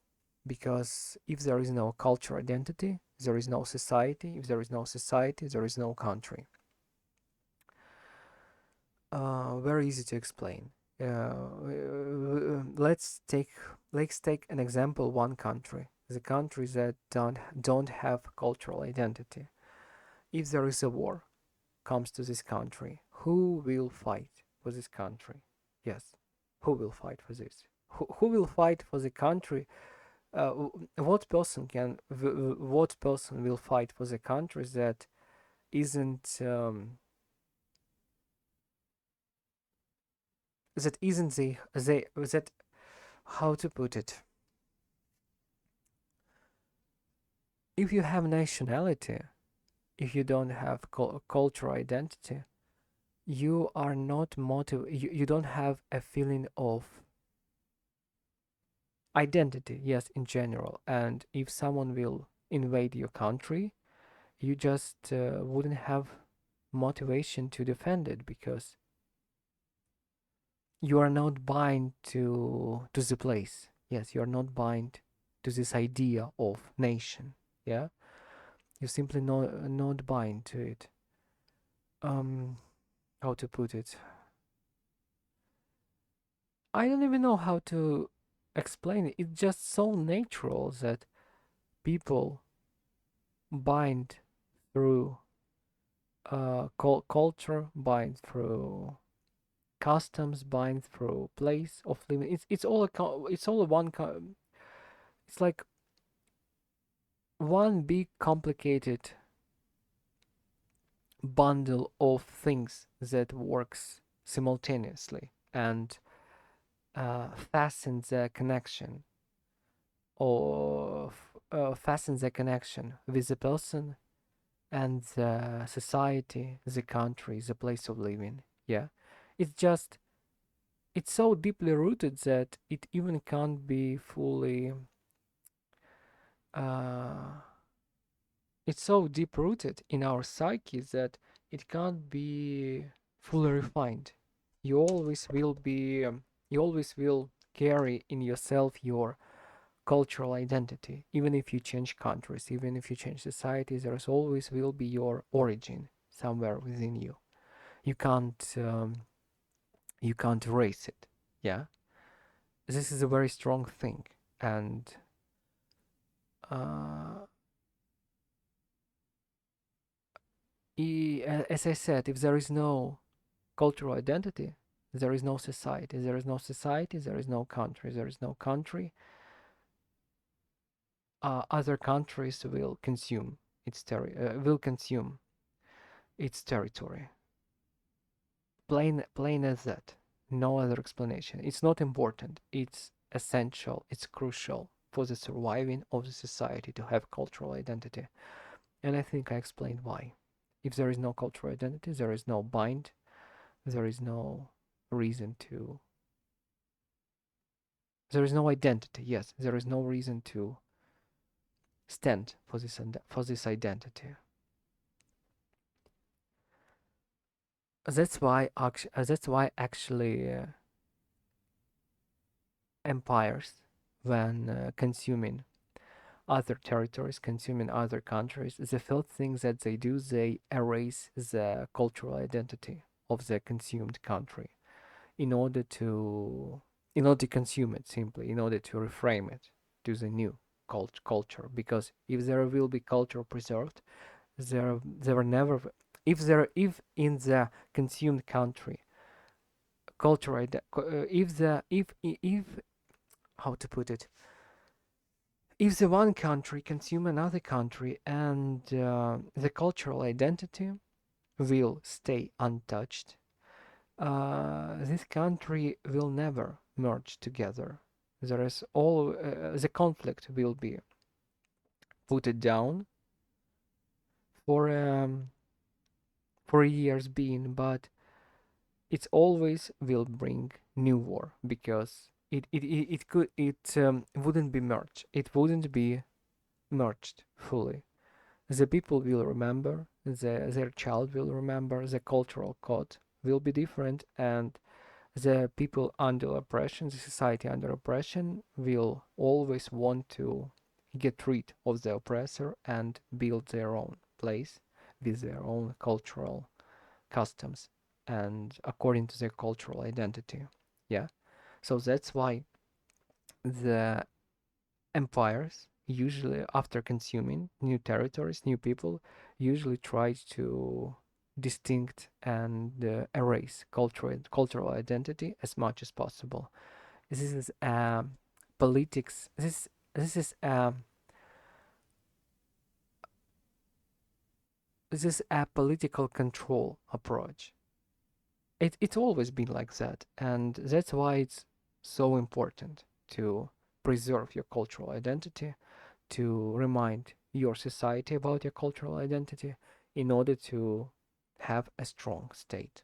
Because if there is no cultural identity, there is no society. If there is no society, there is no country. Very easy to explain. Let's take an example. One country, the countries that don't have cultural identity. If there is a war comes to this country, who will fight for this country? Yes, who will fight for this? Who will fight for the country? What person what person will fight for the country that isn't that how to put it? If you have nationality, if you don't have cultural identity, you are not you don't have a feeling of identity, yes, in general. And if someone will invade your country, you just wouldn't have motivation to defend it because you are not bind to the place. Yes, you are not bind to this idea of nation. Yeah, you simply not bind to it. How to put it? I don't even know how to explain it. It's just so natural that people bind through culture, bind through customs, bind through place of living. It's all it's all it's like one big complicated bundle of things that works simultaneously and fastens the connection fastens the connection with the person and the society, the country, the place of living. Yeah, it's just it's so deeply rooted that it even can't be fully uh, it's so deep rooted in our psyche that it can't be fully refined. You always will be you always will carry in yourself your cultural identity. Even if you change countries, even if you change societies, there's always will be your origin somewhere within you. You can't erase it. Yeah, this is a very strong thing, and uh, as I said, if there is no cultural identity, there is no society. There is no society. There is no country. There is no country. Other countries will consume its territory. Plain as that. No other explanation. It's not important. It's essential. It's crucial for the surviving of the society to have cultural identity. And I think I explained why. If there is no cultural identity, there is no bind. There is no reason to. There is no identity. Yes, there is no reason to stand for this identity. That's why actually empires, when consuming other territories, consuming other countries, the first thing that they do, they erase the cultural identity of the consumed country in order to consume it, simply in order to reframe it to the new culture. Because if there will be culture preserved, there are never if in the consumed country culture if how to put it, if the one country consume another country and the cultural identity will stay untouched, this country will never merge together. There is all the conflict will be put it down for years being, but it always will bring new war because it wouldn't be merged. It wouldn't be merged fully. The people will remember, their child will remember, the cultural code will be different, and the people under oppression, the society under oppression, will always want to get rid of the oppressor and build their own place with their own cultural customs and according to their cultural identity. Yeah. So that's why the empires usually after consuming new territories, new people, usually try to distinct and erase cultural identity as much as possible. This is politics. This is this is a political control approach. It's always been like that, and that's why it's so important to preserve your cultural identity, to remind your society about your cultural identity in order to have a strong state,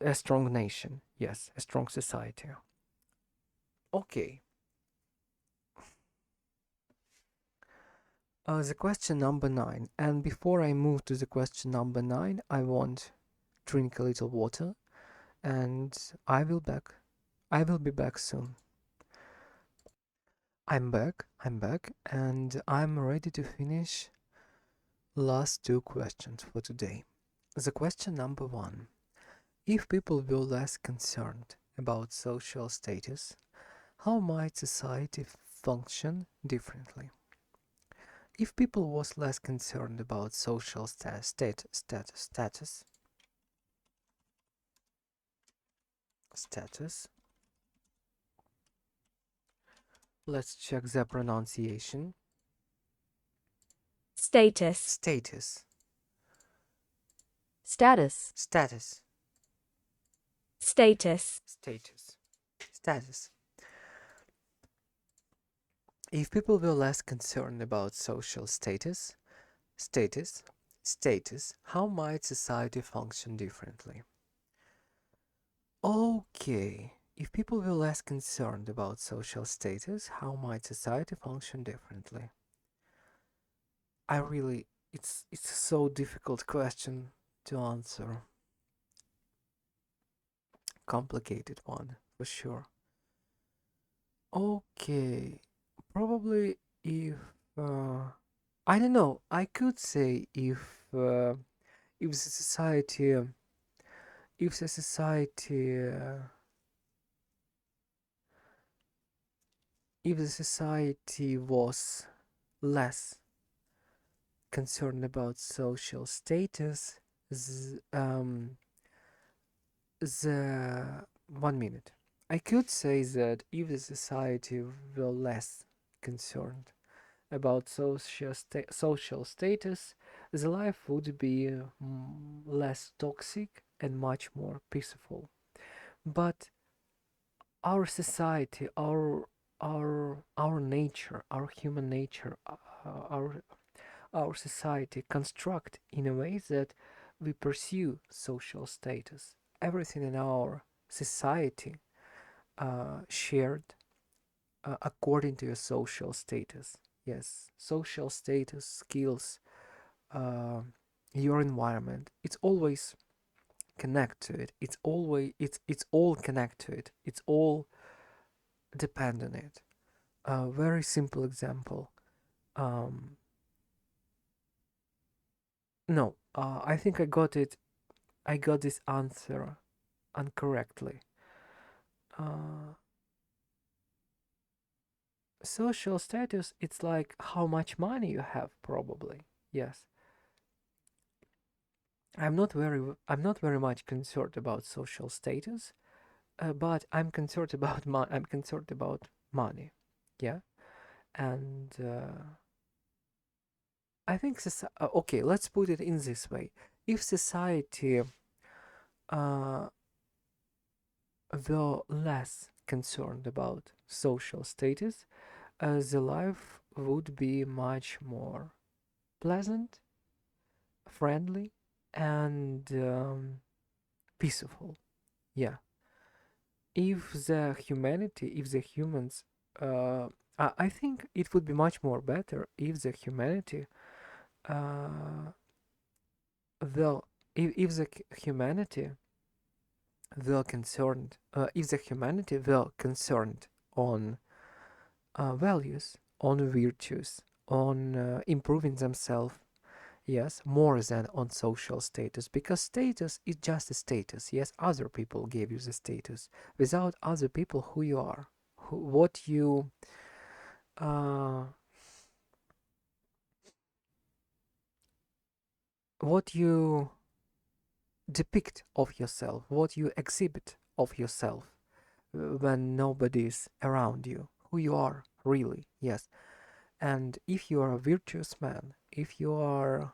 a strong nation, yes, a strong society. Okay. The question number 9. And before I move to the question number 9, I want drink a little water, and I will be back soon. I'm back, and I'm ready to finish last 2 questions for today. The question number 1. If people were less concerned about social status, how might society function differently? If people was less concerned about social status, let's check the pronunciation. Status. Status. Status. Status. Status. Status. Status. If people were less concerned about social status, how might society function differently? Okay, if people were less concerned about social status, how might society function differently? It's a so difficult question to answer. Complicated one, for sure. Okay, probably if I don't know, I could say if the society if the society if the society was less concerned about social status, the 1 minute. I could say that if the society were less concerned about social status, the life would be less toxic and much more peaceful. But our society, our nature, our human nature, our society construct in a way that we pursue social status. Everything in our society shared according to your social status. Yes, social status, skills, your environment. It's always connect to it. It's all connect to it. It's all depend on it. A very simple example. No, I think I got it. I got this answer incorrectly. Social status, it's like how much money you have, probably. Yes. I'm not very much concerned about social status, but I'm concerned about money. Yeah. And I think okay, let's put it in this way. If society were less concerned about social status, the life would be much more pleasant, friendly, and peaceful. Yeah. If the humans, I think it would be much more better if the humanity, well, if the humanity were concerned, if the humanity were concerned on values, on virtues, on improving themselves, yes, more than on social status, because status is just a status. Yes, other people gave you the status. Without other people, who you are, what you what you depict of yourself, what you exhibit of yourself when nobody's around you, who you are really, yes. And if you are a virtuous man, if you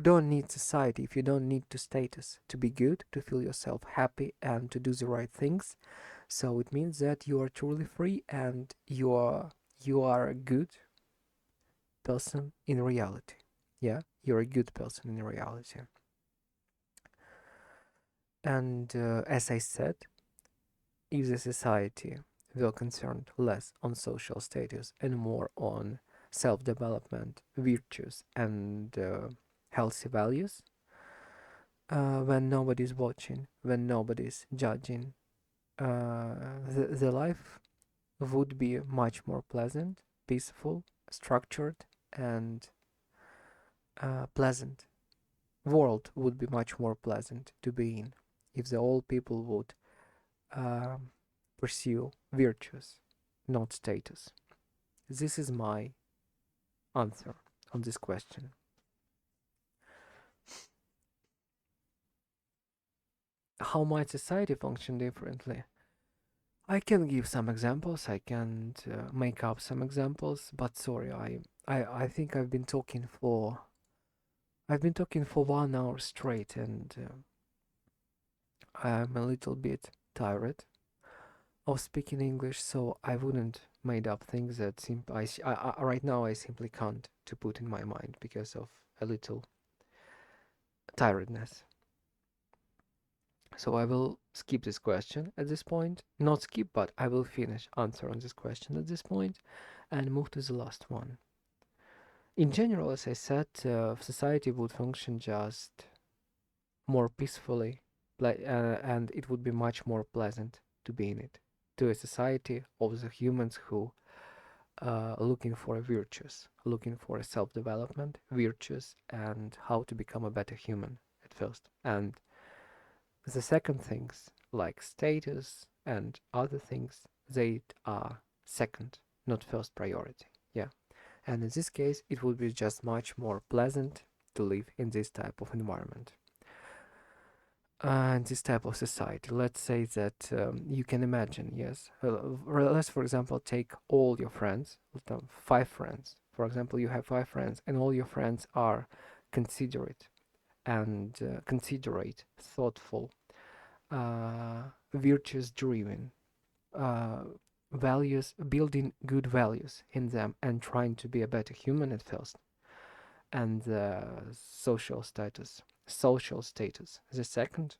don't need society, if you don't need the status to be good, to feel yourself happy and to do the right things, so it means that you are truly free and you are a good person in reality. Yeah, you're a good person in reality. And as I said, if the society will concern less on social status and more on self-development, virtues, and healthy values, when nobody's watching, when nobody's judging, the life would be much more pleasant, peaceful, structured, and pleasant. World would be much more pleasant to be in if the all people would um, pursue virtues, not status. This is my answer on this question. How might society function differently? I can give some examples. I can make up some examples, but sorry, I think I've been talking for 1 hour straight, and I'm a little bit tired of speaking English, so I wouldn't made up things that right now I simply can't to put in my mind because of a little tiredness. So I will skip this question at this point. Not skip, but I will finish answer on this question at this point and move to the last one. In general, as I said, society would function just more peacefully, and it would be much more pleasant to be in it. To a society of the humans who looking for virtues, looking for self-development, virtues, and how to become a better human at first. And the second things like status and other things, they are second, not first priority. Yeah. And in this case, it would be just much more pleasant to live in this type of environment and this type of society. Let's say that you can imagine, yes. Let's, for example, take all your friends, 5 friends. For example, you have 5 friends, and all your friends are considerate and considerate, thoughtful, virtuous driven, uh, values, building good values in them and trying to be a better human at first. And social status the second,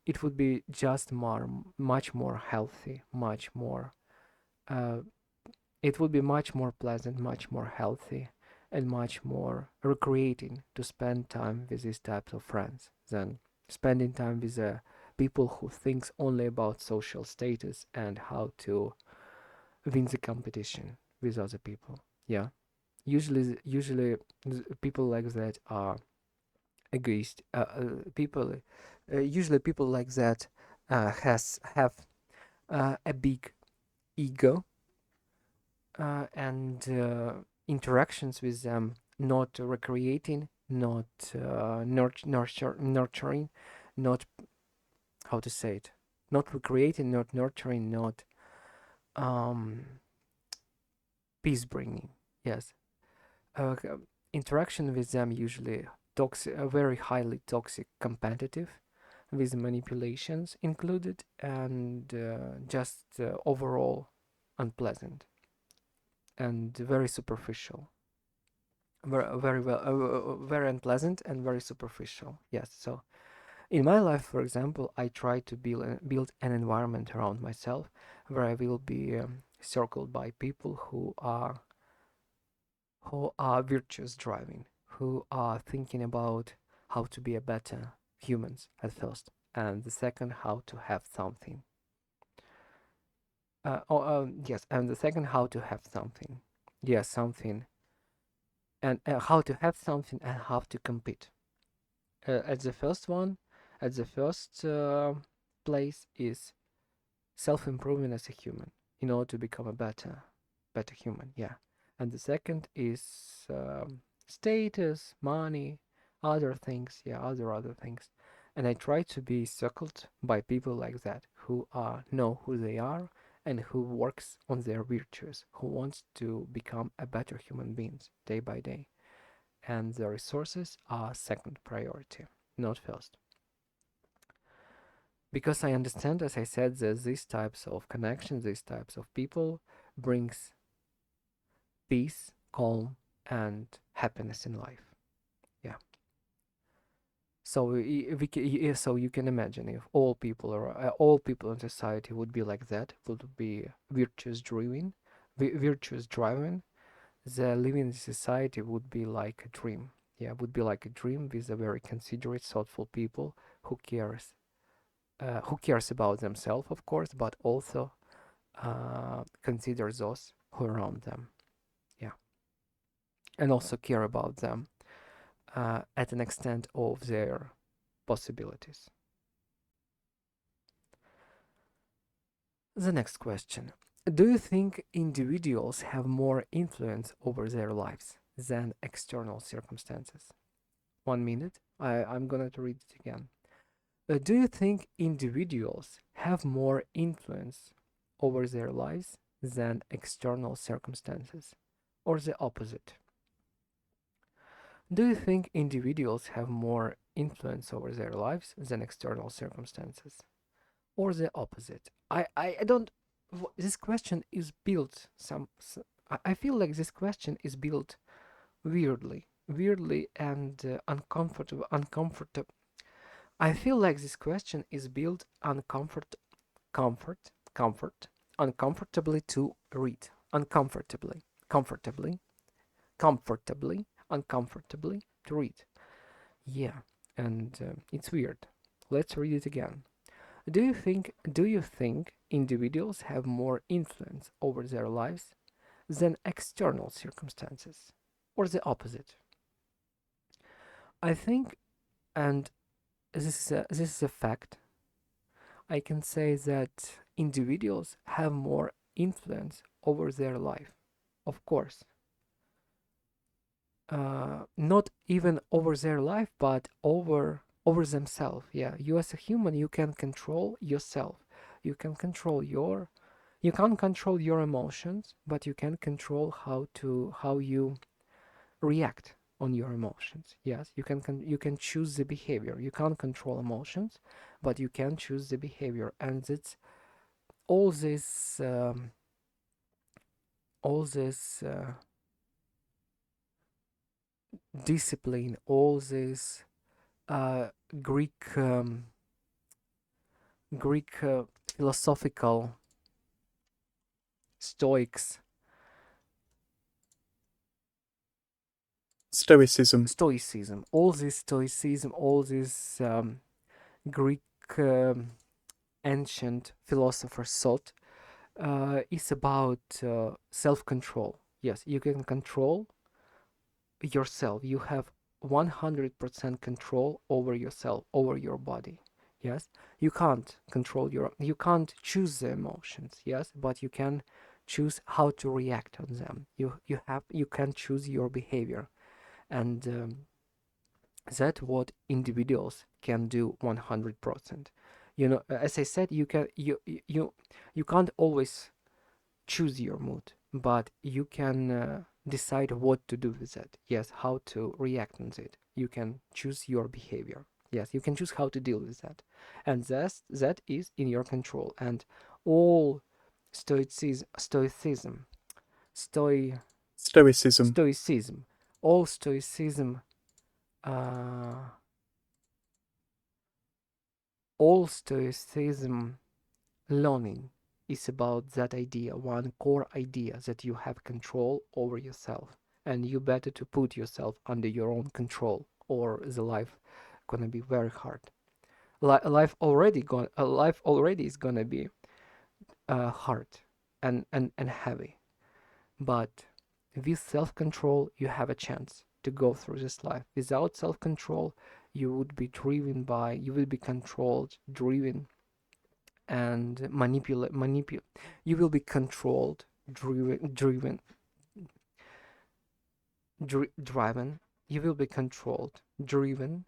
it would be just much more healthy, much more uh, it would be much more pleasant, much more healthy, and much more recreating to spend time with these types of friends than spending time with people who thinks only about social status and how to win the competition with other people. Yeah, usually people like that are egoist. Usually people like that have a big ego and interactions with them not recreating, not nurturing, not how to say it, not recreating, not nurturing, not um, peace bringing. Yes, interaction with them usually toxic, very highly toxic, competitive, with manipulations included, and just overall unpleasant and very superficial. Very well, very unpleasant and very superficial. Yes. So in my life, for example, I try to build an environment around myself where I will be circled by people who are virtuous driving, who are thinking about how to be a better humans at first, and the second, how to have something. Yes, and the second, how to have something. Yes, something, and how to have something and how to compete. At the first one, at the first place is self-improvement as a human in order to become a better human. Yeah, and the second is status, money, other things, yeah, other things. And I try to be circled by people like that who know who they are and who works on their virtues, who wants to become a better human beings day by day. And the resources are second priority, not first. Because I understand, as I said, that these types of connections, these types of people brings peace, calm, and happiness in life. Yeah. So so you can imagine if all people in society would be like that, would be virtuous driven, the living in society would be like a dream. Yeah, would be like a dream with a very considerate, thoughtful people who cares about themselves, of course, but also consider those who are around them. Yeah, and also care about them at an extent of their possibilities. The next question. Do you think individuals have more influence over their lives than external circumstances? 1 minute. I'm going to read it again. Do you think individuals have more influence over their lives than external circumstances, or the opposite? Do you think individuals have more influence over their lives than external circumstances, or the opposite? I don't. This question is built I feel like this question is built weirdly and uncomfortable. I feel like this question is built comfort, comfort, uncomfortably to read, comfortably, uncomfortably to read. Yeah, and it's weird. Let's read it again. Do you think individuals have more influence over their lives than external circumstances, or the opposite? I think, and this is a fact, I can say that individuals have more influence over their life. Of course, not even over their life, but over themselves. Yeah, you as a human, you can control yourself. You can control your you can't control your emotions, but you can control how you react on your emotions. Yes, you can choose the behavior. You can't control emotions, but you can choose the behavior, and it's all this all this discipline, all this uh, Greek Greek philosophical Stoics Stoicism. Stoicism, all this Greek ancient philosophers thought is about self-control. Yes, you can control yourself. You have 100% control over yourself, over your body. Yes, you can't choose the emotions. Yes, but you can choose how to react on them. You can choose your behavior, and that's what individuals can do 100%. As I said, you can't always choose your mood, but you can decide what to do with it. Yes, how to react on it. You can choose your behavior. Yes, you can choose how to deal with that, and that is in your control. And all stoicism, stoi, Stoicism. stoicism, all stoicism, uh, all stoicism learning is about that idea, one core idea that you have control over yourself, and you better to put yourself under your own control, or the life gonna be very hard. Life already is gonna be hard and heavy, but with self-control you have a chance to go through this life. Without self-control, you will be controlled, driven, and manipulate. You will be controlled, driven, you will be controlled, driven,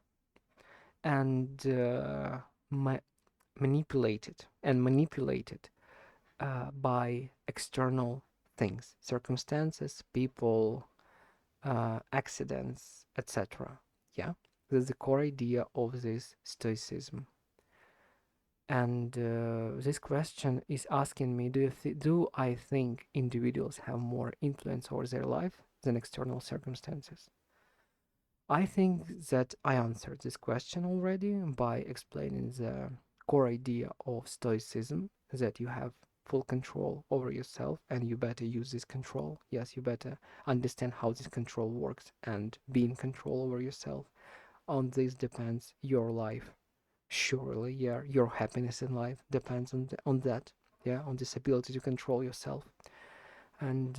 and manipulated by external things, circumstances, people, accidents, etc. Yeah, that's the core idea of this Stoicism. And this question is asking me, do I think individuals have more influence over their life than external circumstances? I think that I answered this question already by explaining the core idea of Stoicism, that you have full control over yourself and you better use this control. Yes, you better understand how this control works and be in control over yourself. On this depends your life. Surely, yeah, your happiness in life depends on that. Yeah, on this ability to control yourself. And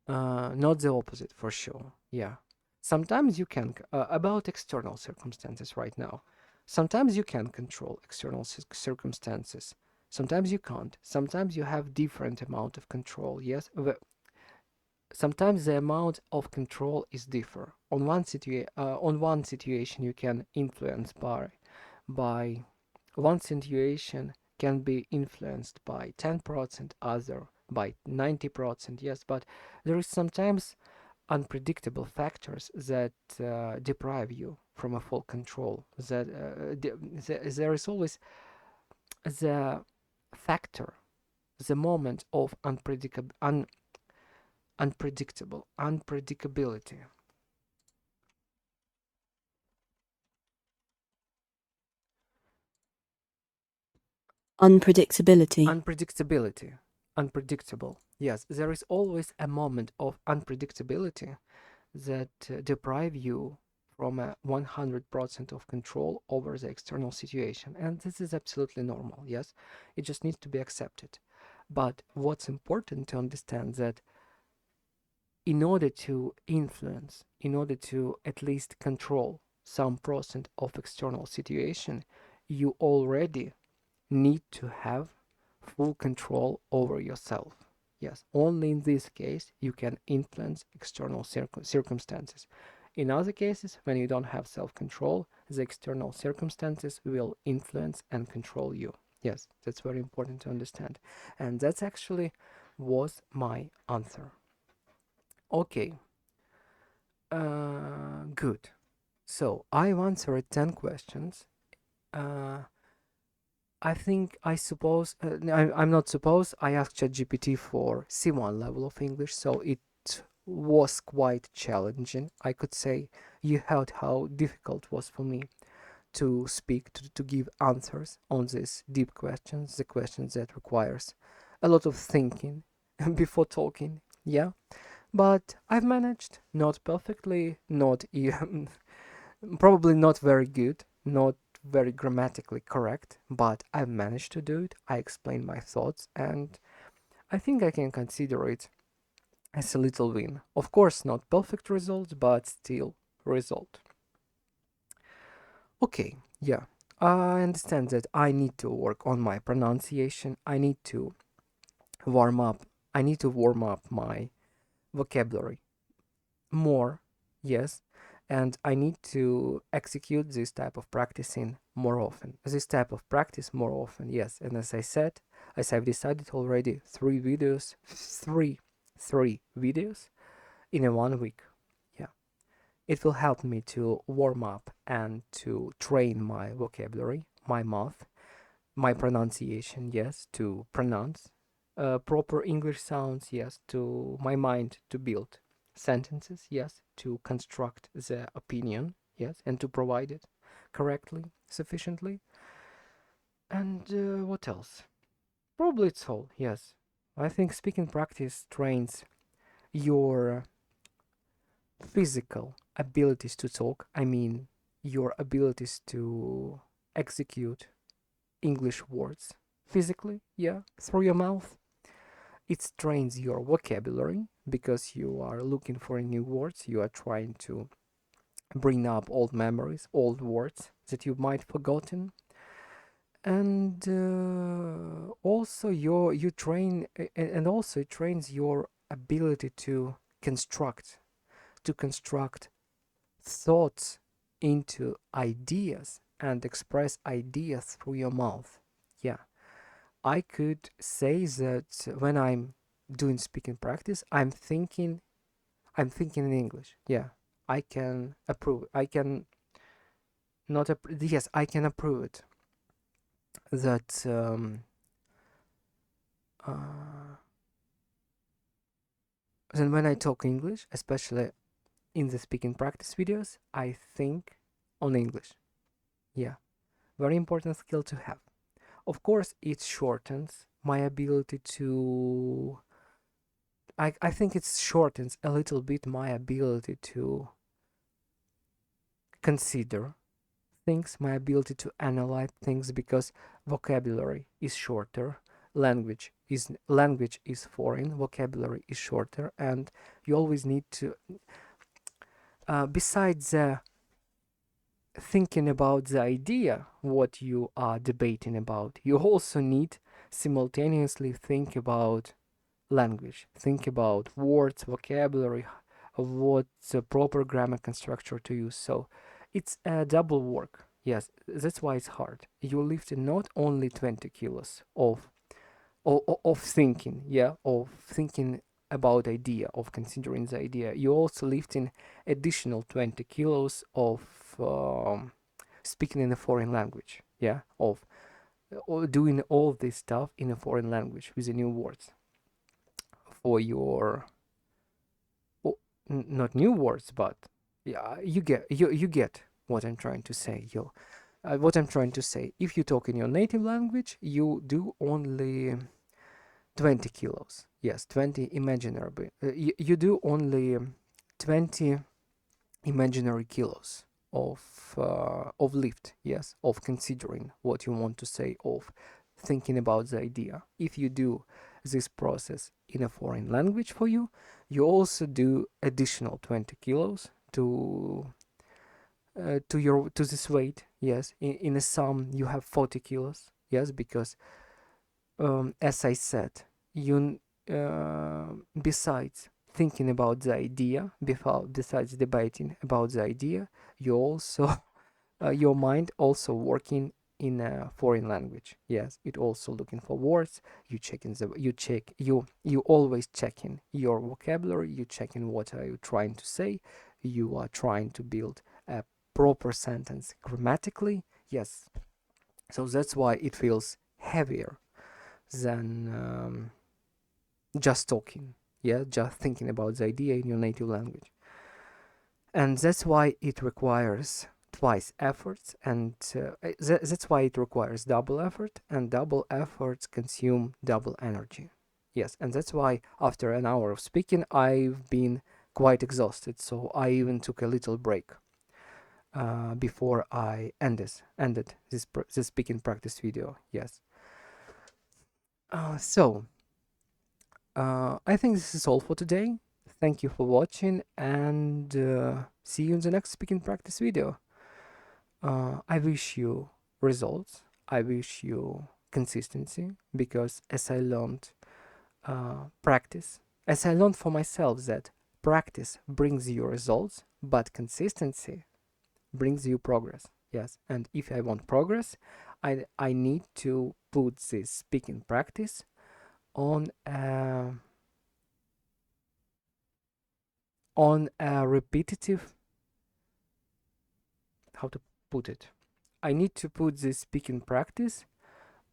not the opposite for sure. Yeah. Sometimes you can, about external circumstances right now. Sometimes you can control external circumstances. Sometimes you can't. Sometimes you have different amount of control. Yes. Sometimes the amount of control is differ. On one situation you can influence by one situation can be influenced by 10%, other by 90%. Yes, but there is sometimes unpredictable factors that deprive you from a full control. That there is always the factor, the moment of unpredictability. Unpredictability. Unpredictable. Yes, there is always a moment of unpredictability that deprive you from a 100% of control over the external situation. And this is absolutely normal, yes? It just needs to be accepted. But what's important to understand that in order to influence, in order to at least control some percent of external situation, you already need to have full control over yourself. Yes, only in this case you can influence external circumstances. In other cases, when you don't have self-control, the external circumstances will influence and control you. Yes, that's very important to understand. And that's actually was my answer. Okay, good. So I've answered 10 questions. I think I suppose I'm not suppose I asked ChatGPT for C1 level of English, so it was quite challenging. I could say you heard how difficult it was for me to speak, to give answers on these deep questions, the questions that requires a lot of thinking before talking. Yeah, but I've managed, not perfectly, not even probably not very good, not very grammatically correct, but I've managed to do it. I explained my thoughts, and I think I can consider it as a little win. Of course, not perfect result, but still result. Okay, yeah. I understand that I need to work on my pronunciation. I need to warm up. I need to warm up my vocabulary more, yes, and I need to execute this type of practicing more often. This type of practice more often, yes. And as I said, as I've decided already, three videos in a 1 week. Yeah, it will help me to warm up and to train my vocabulary, my mouth, my pronunciation, yes, to pronounce proper English sounds, yes, to my mind to build sentences, yes, to construct the opinion, yes, and to provide it correctly, sufficiently. And what else? Probably it's all, yes. I think speaking practice trains your physical abilities to talk. I mean, your abilities to execute English words physically, yeah, through your mouth. It trains your vocabulary because you are looking for new words. You are trying to bring up old memories, old words that you might forgotten. And also you train, and also it trains your ability to construct to construct thoughts into ideas and express ideas through your mouth. Yeah, I could say that when I'm doing speaking practice, I'm thinking in English. Yeah, I can approve. I can not yes, I can approve it. That then when I talk English, especially in the speaking practice videos, I think on English. Yeah, very important skill to have. Of course, it shortens my ability to. I think it shortens a little bit my ability to consider things, my ability to analyze things, because vocabulary is shorter, language is foreign, vocabulary is shorter, and you always need to, besides thinking about the idea what you are debating about, you also need simultaneously think about language, think about words, vocabulary, what's the proper grammar and structure to use. So it's a double work. Yes, that's why it's hard. You lift not only 20 kilos of thinking, yeah, of thinking about idea, of considering the idea. You're also lifting additional 20 kilos of speaking in a foreign language, yeah, of doing all this stuff in a foreign language with the new words for your not new words, but yeah, you get what I'm trying to say. What I'm trying to say, if you talk in your native language, you do only 20 kilos. Yes, 20 imaginary. You do only 20 imaginary kilos of lift. Yes, of considering what you want to say, of thinking about the idea. If you do this process in a foreign language for you, you also do additional 20 kilos to this weight. Yes, in a sum you have 40 kilos. Yes, because as I said, you besides thinking about the idea, besides debating about the idea, you also your mind also working in a foreign language. Yes, it also looking for words. You always checking your vocabulary. You checking what are you trying to say. You are trying to build a proper sentence grammatically. Yes, so that's why it feels heavier than just talking. Yeah, just thinking about the idea in your native language. And that's why it requires twice efforts, and that's why it requires double effort, and double efforts consume double energy. Yes, and that's why after an hour of speaking I've been quite exhausted, so I even took a little break before I ended this speaking practice video. Yes. So I think this is all for today. Thank you for watching, and see you in the next speaking practice video. I wish you results. I wish you consistency, because as I learned as I learned for myself that practice brings you results, but consistency brings you progress. Yes, and if I want progress, I need to put this speaking practice on a repetitive, how to put it, I need to put this speaking practice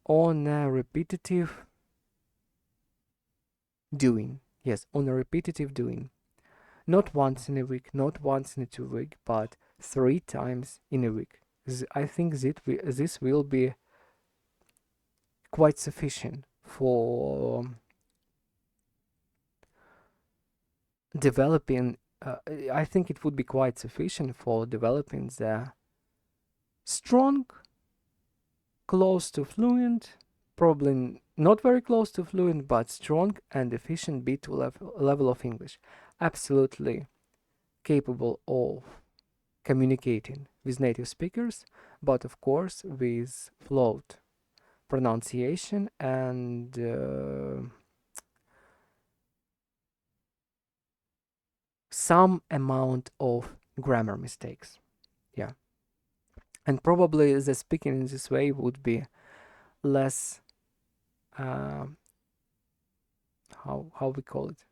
on a repetitive doing. Yes, on a repetitive doing. Not once in a week, not once in a 2 week, but 3 times in a week. I think this will be quite sufficient for developing. I think it would be quite sufficient for developing the strong, close to fluent, probably not very close to fluent, but strong and efficient B2 level of English. Absolutely capable of communicating with native speakers, but of course with flowed pronunciation and some amount of grammar mistakes. Yeah. And probably the speaking in this way would be less, how we call it,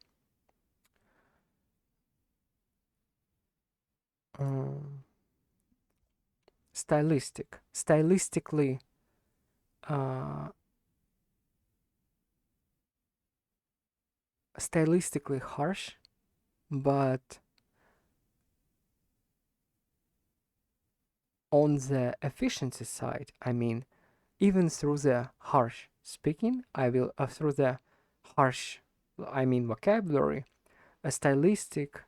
stylistically harsh, but on the efficiency side, I mean, even through the harsh speaking, I will through the harsh, I mean, vocabulary, a stylistic,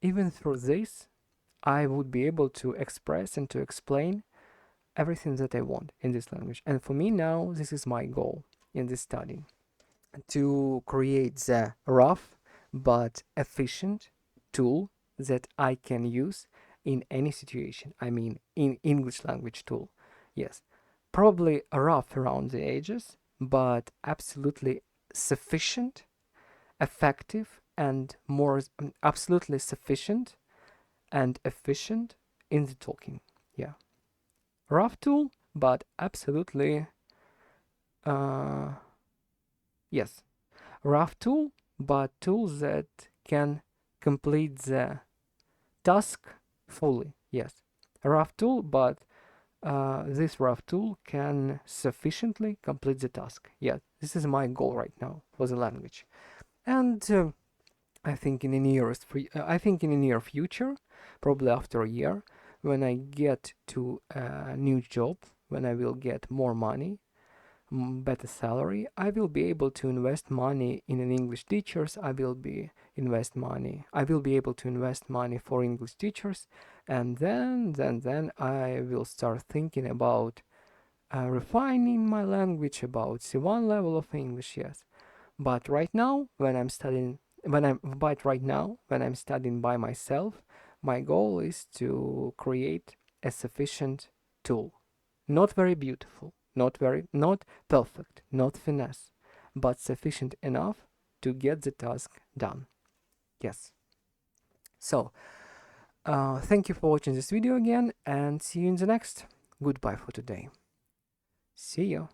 even through this, I would be able to express and to explain everything that I want in this language. And for me now, this is my goal in this study, to create the rough but efficient tool that I can use in any situation. I mean, in English language tool. Yes, probably rough around the edges, but absolutely sufficient, effective, and more absolutely sufficient and efficient in the talking. Yeah, rough tool, but absolutely yes, rough tool, but tool that can complete the task fully. Yes, a rough tool, but this rough tool can sufficiently complete the task. Yeah, this is my goal right now for the language. And I think in the near future, probably after a year, when I get to a new job, when I will get more money, better salary, I will be able to invest money in an English teachers. I will be able to invest money for English teachers, and then I will start thinking about refining my language, about C1 level of English. Yes, but right now when I'm studying by myself, my goal is to create a sufficient tool, not very beautiful, not perfect, not finesse, but sufficient enough to get the task done. Yes. So thank you for watching this video again, and see you in the next. Goodbye for today. See you.